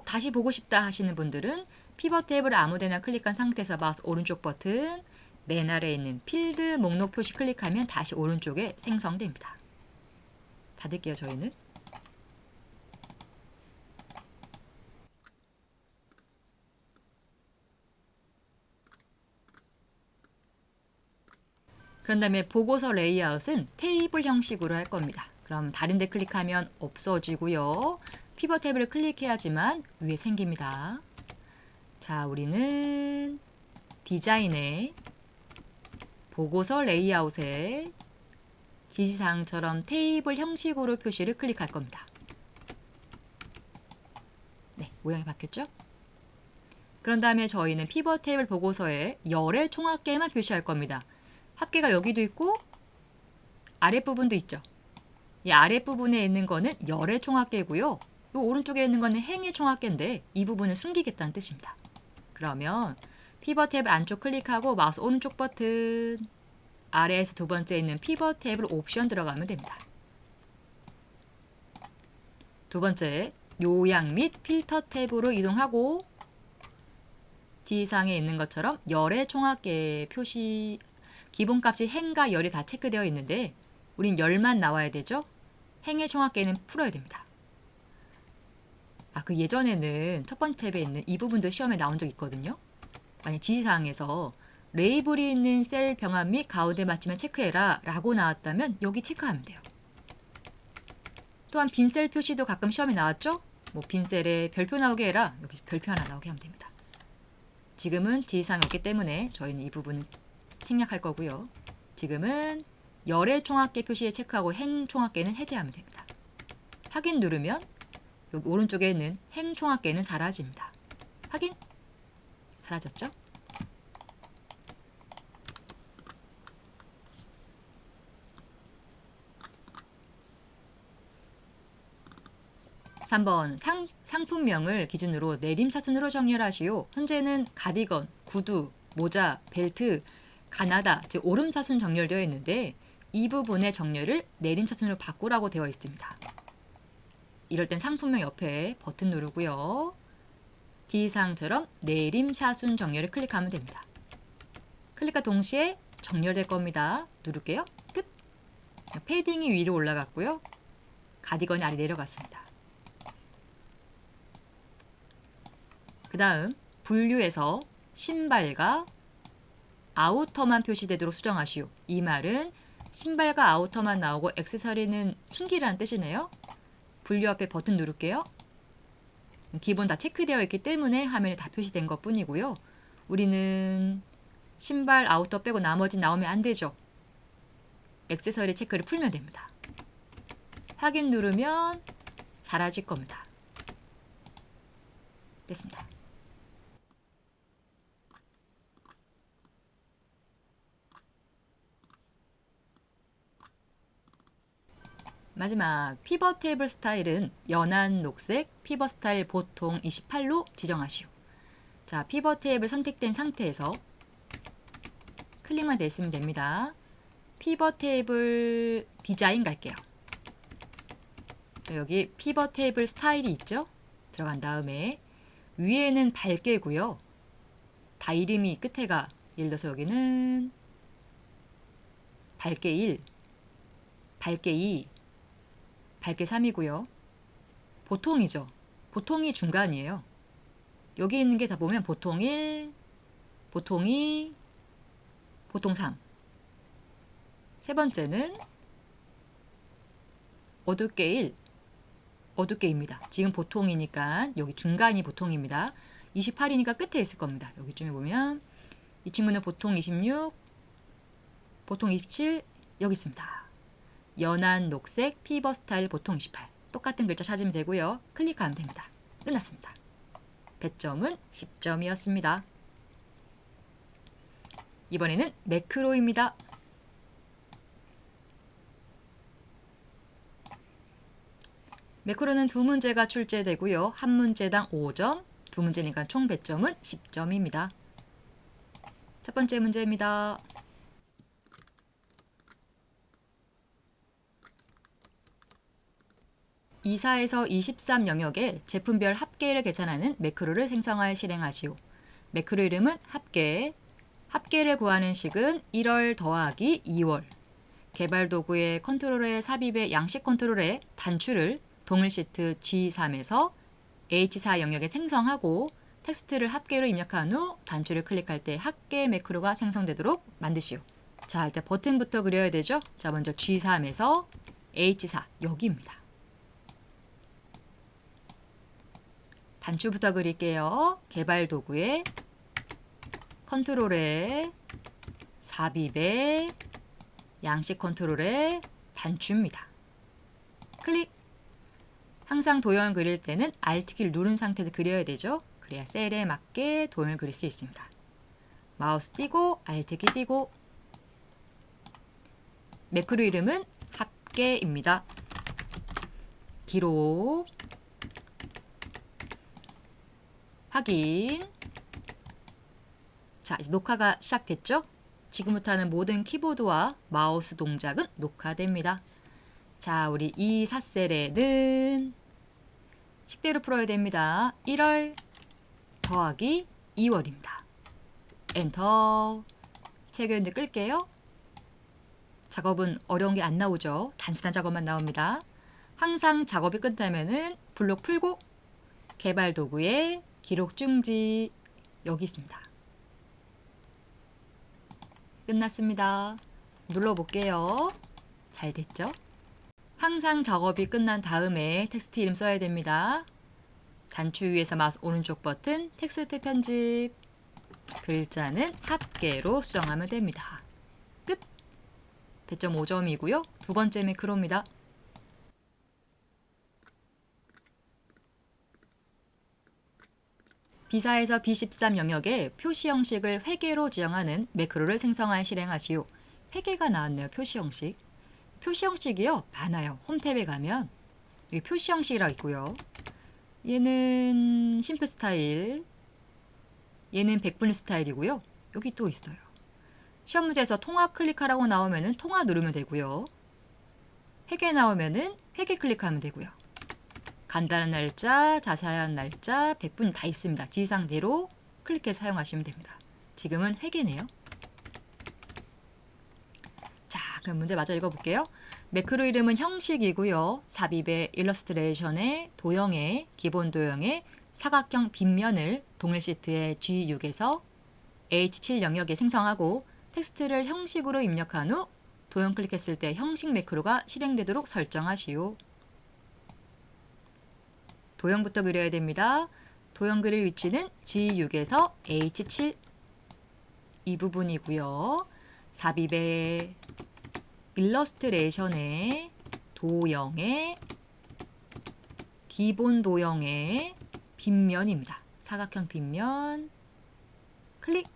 다시 보고 싶다 하시는 분들은 피벗 테이블을 아무데나 클릭한 상태에서 마우스 오른쪽 버튼 맨 아래에 있는 필드 목록 표시 클릭하면 다시 오른쪽에 생성됩니다. 닫을게요. 저희는. 그런 다음에 보고서 레이아웃은 테이블 형식으로 할 겁니다. 그럼 다른 데 클릭하면 없어지고요. 피벗 탭을 클릭해야지만 위에 생깁니다. 자, 우리는 디자인에 보고서 레이아웃에 지시사항처럼 테이블 형식으로 표시를 클릭할 겁니다. 네, 모양이 바뀌었죠? 그런 다음에 저희는 피벗 테이블 보고서에 열의 총합계만 표시할 겁니다. 합계가 여기도 있고 아랫부분도 있죠. 이 아랫부분에 있는 거는 열의 총합계고요. 이 오른쪽에 있는 거는 행의 총합계인데 이 부분을 숨기겠다는 뜻입니다. 그러면 피벗 탭 안쪽 클릭하고 마우스 오른쪽 버튼 아래에서 두 번째 있는 피벗 탭을 옵션 들어가면 됩니다. 두 번째 요약 및 필터 탭으로 이동하고 지시사항에 있는 것처럼 열의 총합계 표시 기본값이 행과 열이 다 체크되어 있는데 우린 열만 나와야 되죠. 행의 총합계는 풀어야 됩니다. 그 예전에는 첫 번째 탭에 있는 이 부분도 시험에 나온 적 있거든요. 만약 지시사항에서 레이블이 있는 셀 병합 및 가운데 맞춤을 체크해라 라고 나왔다면 여기 체크하면 돼요. 또한 빈셀 표시도 가끔 시험에 나왔죠. 빈셀에 별표 나오게 해라. 여기 별표 하나 나오게 하면 됩니다. 지금은 지시사항이 없기 때문에 저희는 이 부분은 생략할 거고요. 지금은 열의 총합계 표시에 체크하고 행 총합계는 해제하면 됩니다. 확인 누르면 여기 오른쪽에 있는 행 총합계는 사라집니다. 확인? 사라졌죠? (3번) 상품명을 기준으로 내림차순으로 정렬하시오. 현재는 가디건, 구두, 모자, 벨트, 가나다, 즉 오름차순 정렬되어 있는데 이 부분의 정렬을 내림차순으로 바꾸라고 되어 있습니다. 이럴 땐 상품명 옆에 버튼 누르고요. 지시사항처럼 내림차순 정렬을 클릭하면 됩니다. 클릭과 동시에 정렬될 겁니다. 누를게요. 끝! 패딩이 위로 올라갔고요. 가디건이 아래 내려갔습니다. 그 다음 분류에서 신발과 아우터만 표시되도록 수정하시오. 이 말은 신발과 아우터만 나오고 액세서리는 숨기라는 뜻이네요. 분류 앞에 버튼 누를게요. 기본 다 체크되어 있기 때문에 화면에 다 표시된 것 뿐이고요. 우리는 신발, 아우터 빼고 나머지 나오면 안 되죠. 액세서리 체크를 풀면 됩니다. 확인 누르면 사라질 겁니다. 됐습니다. 마지막 피벗 테이블 스타일은 연한 녹색 피벗 스타일 보통 28로 지정하시오. 자, 피벗 테이블 선택된 상태에서 클릭만 됐으면 됩니다. 피벗 테이블 디자인 갈게요. 여기 피벗 테이블 스타일이 있죠? 들어간 다음에 위에는 밝게고요. 다 이름이 끝에가 예를 들어서 여기는 밝게 1, 밝게 2, 밝게 3이고요. 보통이죠. 보통이 중간이에요. 여기 있는 게 다 보면 보통 1, 보통 2, 보통 3. 세 번째는 어둡게 1, 어둡게 2입니다. 지금 보통이니까 여기 중간이 보통입니다. 28이니까 끝에 있을 겁니다. 여기쯤에 보면 이 친구는 보통 26, 보통 27 여기 있습니다. 연한 녹색 피벗 스타일 보통 28. 똑같은 글자 찾으면 되고요. 클릭하면 됩니다. 끝났습니다. 배점은 10점이었습니다. 이번에는 매크로입니다. 매크로는 두 문제가 출제되고요. 한 문제당 5점, 두 문제니까 총 배점은 10점입니다. 첫 번째 문제입니다. (24에서 23) 영역에 제품별 합계를 계산하는 매크로를 생성하여 실행하시오. 매크로 이름은 합계. 합계를 구하는 식은 1월 더하기 2월. 개발 도구의 컨트롤의 삽입의 양식 컨트롤의 단추를 동일 시트 G3에서 H4 영역에 생성하고 텍스트를 합계로 입력한 후 단추를 클릭할 때 합계 매크로가 생성되도록 만드시오. 자, 일단 버튼부터 그려야 되죠? 자, 먼저 G3에서 H4 여기입니다. 단추부터 그릴게요. 개발 도구에 컨트롤에 삽입에 양식 컨트롤에 단추입니다. 클릭! 항상 도형을 그릴 때는 Alt키를 누른 상태에서 그려야 되죠. 그래야 셀에 맞게 도형을 그릴 수 있습니다. 마우스 띄고 Alt키 띄고 매크로 이름은 합계입니다. 기록 확인. 자, 이제 녹화가 시작됐죠? 지금부터 하는 모든 키보드와 마우스 동작은 녹화됩니다. 자, 우리 이 4셀에는 식대로 풀어야 됩니다. 1월 더하기 2월입니다. 엔터. 체결인데 끌게요. 작업은 어려운 게 안 나오죠. 단순한 작업만 나옵니다. 항상 작업이 끝나면은 블록 풀고 개발 도구에 기록 중지 여기 있습니다. 끝났습니다. 눌러볼게요. 잘 됐죠? 항상 작업이 끝난 다음에 텍스트 이름 써야 됩니다. 단추 위에서 마우스 오른쪽 버튼 텍스트 편집. 글자는 합계로 수정하면 됩니다. 끝! 100.5점이고요. 두 번째 매크로입니다. 비사에서 B13 영역에 표시 형식을 회계로 지정하는 매크로를 생성하여 실행하시오. 회계가 나왔네요. 표시 형식. 표시 형식이요. 많아요. 홈 탭에 가면 여기 표시 형식이라고 있고요. 얘는 심플 스타일, 얘는 100분위 스타일이고요. 여기 또 있어요. 시험 문제에서 통화 클릭하라고 나오면은 통화 누르면 되고요. 회계 나오면은 회계 클릭하면 되고요. 간단한 날짜, 자세한 날짜, 100분 다 있습니다. 지시사항대로 클릭해서 사용하시면 됩니다. 지금은 회계네요. 자, 그럼 문제 마저 읽어볼게요. 매크로 이름은 형식이고요. 삽입의 일러스트레이션의 도형의 기본 도형의 사각형 빗면을 동일 시트의 G6에서 H7 영역에 생성하고 텍스트를 형식으로 입력한 후 도형 클릭했을 때 형식 매크로가 실행되도록 설정하시오. 도형부터 그려야 됩니다. 도형 그릴 위치는 G6에서 H7 이 부분이고요. 삽입의 일러스트레이션의 도형의 기본 도형의 빗면입니다. 사각형 빗면 클릭.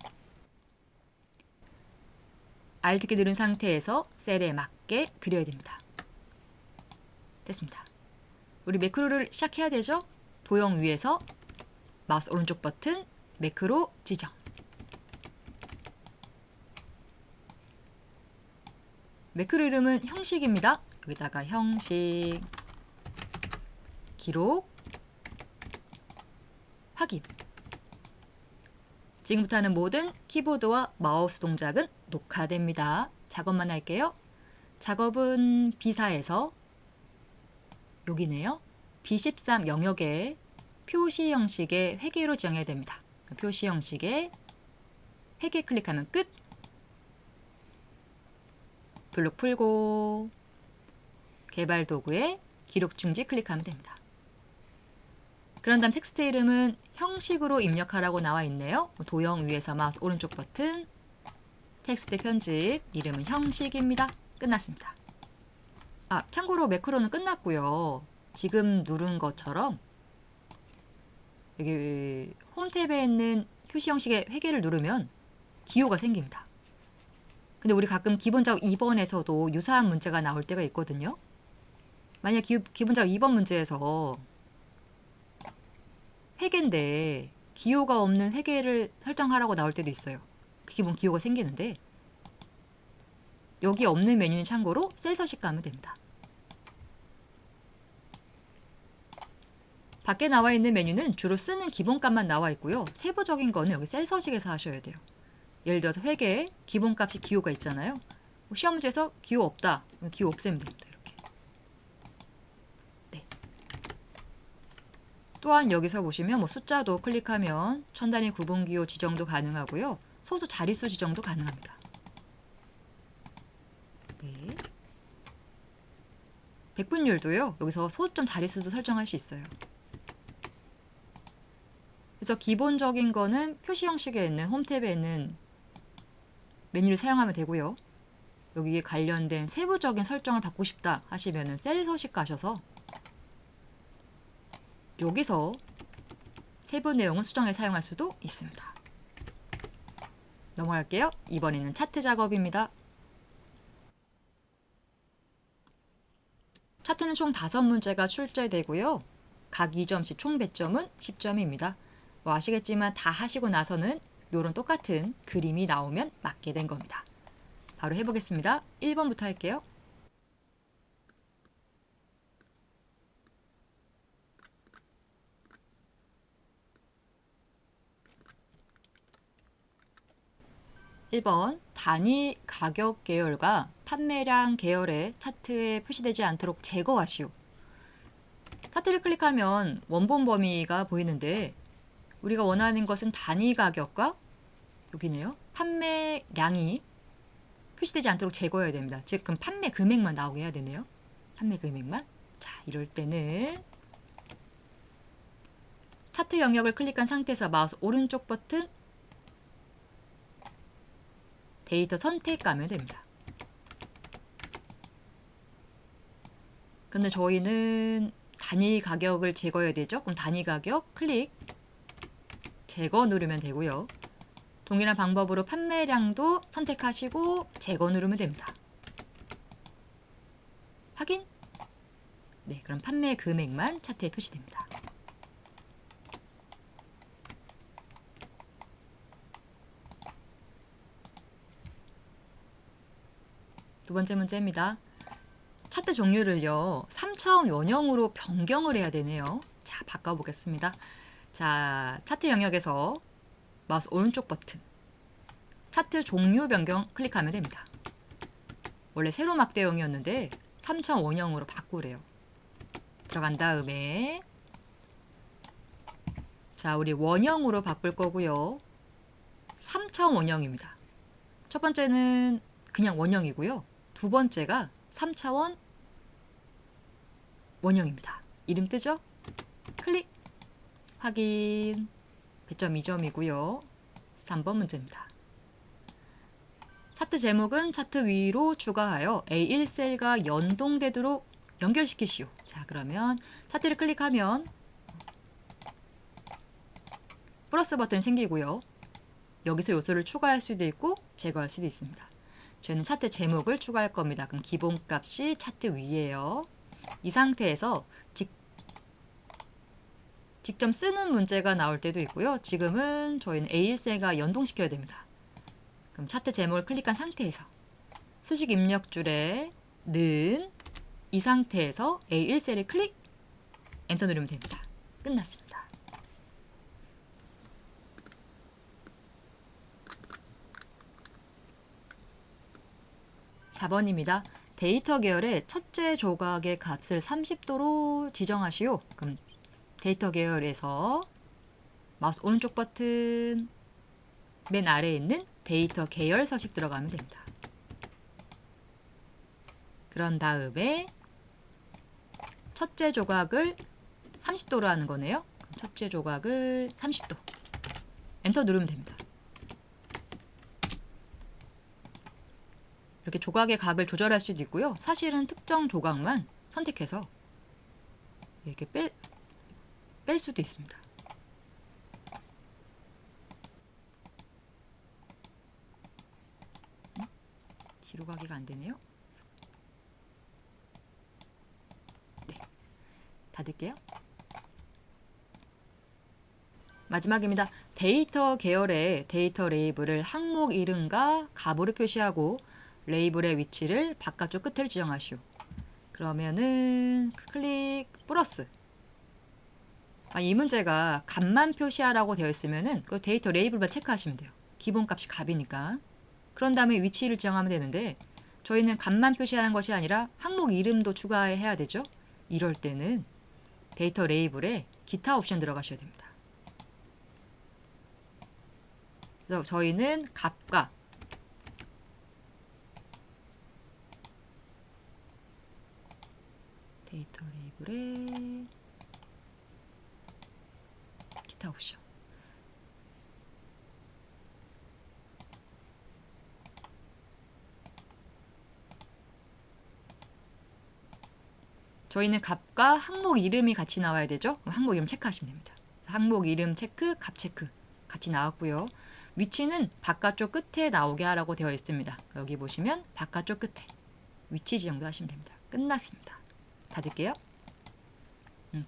Alt키 누른 상태에서 셀에 맞게 그려야 됩니다. 됐습니다. 우리 매크로를 시작해야 되죠? 도형 위에서 마우스 오른쪽 버튼 매크로 지정. 매크로 이름은 형식입니다. 여기다가 형식, 기록, 확인. 지금부터 하는 모든 키보드와 마우스 동작은 녹화됩니다. 작업만 할게요. 작업은 B4에서 여기네요. B13 영역에 표시 형식의 회계로 지정해야 됩니다. 표시 형식에 회계 클릭하면 끝. 블록 풀고 개발 도구에 기록 중지 클릭하면 됩니다. 그런 다음 텍스트 이름은 형식으로 입력하라고 나와 있네요. 도형 위에서 마우스 오른쪽 버튼 텍스트 편집 이름은 형식입니다. 끝났습니다. 아, 참고로 매크로는 끝났고요. 지금 누른 것처럼 여기 홈 탭에 있는 표시 형식의 회계를 누르면 기호가 생깁니다. 근데 우리 가끔 기본 작업 2번에서도 유사한 문제가 나올 때가 있거든요. 만약 기본 작업 2번 문제에서 회계인데 기호가 없는 회계를 설정하라고 나올 때도 있어요. 기본 기호가 생기는데 여기 없는 메뉴는 참고로 셀 서식 가면 됩니다. 밖에 나와 있는 메뉴는 주로 쓰는 기본값만 나와 있고요. 세부적인 거는 여기 셀 서식에서 하셔야 돼요. 예를 들어서 회계에 기본값이 기호가 있잖아요. 시험 문제에서 기호 없다. 기호 없애면 됩니다. 이렇게. 네. 또한 여기서 보시면 숫자도 클릭하면 천 단위 구분 기호 지정도 가능하고요. 소수 자릿수 지정도 가능합니다. 네. 백분율도요. 여기서 소수점 자릿수도 설정할 수 있어요. 그래서 기본적인 거는 표시 형식에 있는 홈탭에 있는 메뉴를 사용하면 되고요. 여기에 관련된 세부적인 설정을 받고 싶다 하시면은 셀 서식 가셔서 여기서 세부 내용을 수정해 사용할 수도 있습니다. 넘어갈게요. 이번에는 차트 작업입니다. 차트는 총 5문제가 출제되고요. 각 2점씩 총 배점은 10점입니다. 뭐 아시겠지만 다 하시고 나서는 이런 똑같은 그림이 나오면 맞게 된 겁니다. 바로 해보겠습니다. 1번부터 할게요. (1번) 단위 가격 계열과 판매량 계열의 차트에 표시되지 않도록 제거하시오. 차트를 클릭하면 원본 범위가 보이는데 우리가 원하는 것은 단위 가격과 여기네요. 판매량이 표시되지 않도록 제거해야 됩니다. 즉 그럼 판매 금액만 나오게 해야 되네요. 판매 금액만. 자, 이럴 때는 차트 영역을 클릭한 상태에서 마우스 오른쪽 버튼 데이터 선택 가면 됩니다. 그런데 저희는 단위 가격을 제거해야 되죠. 그럼 단위 가격 클릭 제거 누르면 되고요. 동일한 방법으로 판매량도 선택하시고 제거 누르면 됩니다. 확인? 네, 그럼 판매 금액만 차트에 표시됩니다. 두 번째 문제입니다. 차트 종류를요, 3차원 원형으로 변경을 해야 되네요. 자, 바꿔보겠습니다. 자, 차트 영역에서 마우스 오른쪽 버튼 차트 종류 변경 클릭하면 됩니다. 원래 세로 막대형이었는데 3차원 원형으로 바꾸래요. 들어간 다음에 자, 우리 원형으로 바꿀 거고요. 3차원 원형입니다. 첫 번째는 그냥 원형이고요. 두 번째가 3차원 원형입니다. 이름 뜨죠? 클릭 확인 배점 2점이고요. 3번 문제입니다. 차트 제목은 차트 위로 추가하여 A1셀과 연동되도록 연결시키시오. 자, 그러면 차트를 클릭하면 플러스 버튼이 생기고요. 여기서 요소를 추가할 수도 있고 제거할 수도 있습니다. 저희는 차트 제목을 추가할 겁니다. 그럼 기본값이 차트 위에요. 이 상태에서 직접 쓰는 문제가 나올 때도 있고요. 지금은 저희는 A1셀과 연동시켜야 됩니다. 그럼 차트 제목을 클릭한 상태에서 수식 입력줄에 는 이 상태에서 A1셀을 클릭 엔터 누르면 됩니다. 끝났습니다. 4번입니다. 데이터 계열의 첫째 조각의 값을 30도로 지정하시오. 그럼 데이터 계열에서 마우스 오른쪽 버튼 맨 아래에 있는 데이터 계열 서식 들어가면 됩니다. 그런 다음에 첫째 조각을 30도로 하는 거네요. 첫째 조각을 30도 엔터 누르면 됩니다. 이렇게 조각의 값을 조절할 수도 있고요. 사실은 특정 조각만 선택해서 이렇게 뺄 수도 있습니다. 뒤로 가기가 안 되네요. 네, 닫을게요. 마지막입니다. 데이터 계열의 데이터 레이블을 항목 이름과 값으로 표시하고 레이블의 위치를 바깥쪽 끝을 지정하시오. 그러면은 클릭 플러스. 이 문제가 값만 표시하라고 되어 있으면은 그 데이터 레이블만 체크하시면 돼요. 기본값이 값이니까. 그런 다음에 위치를 지정하면 되는데 저희는 값만 표시하는 것이 아니라 항목 이름도 추가해야 되죠. 이럴 때는 데이터 레이블에 기타 옵션 들어가셔야 됩니다. 그래서 저희는 값과 데이터 레이블에 기타 옵션. 저희는 값과 항목 이름이 같이 나와야 되죠? 그럼 항목 이름 체크하시면 됩니다. 항목 이름 체크, 값 체크 같이 나왔고요. 위치는 바깥쪽 끝에 나오게 하라고 되어 있습니다. 여기 보시면 바깥쪽 끝에 위치 지정도 하시면 됩니다. 끝났습니다. 닫을게요.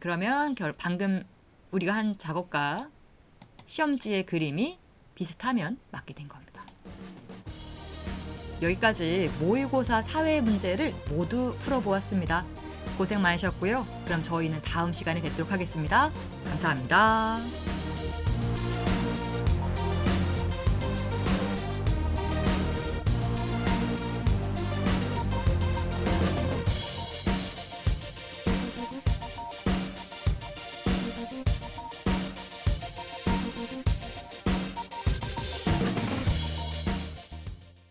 그러면 방금 우리가 한 작업과 시험지의 그림이 비슷하면 맞게 된 겁니다. 여기까지 모의고사 사회 문제를 모두 풀어보았습니다. 고생 많으셨고요. 그럼 저희는 다음 시간에 뵙도록 하겠습니다. 감사합니다.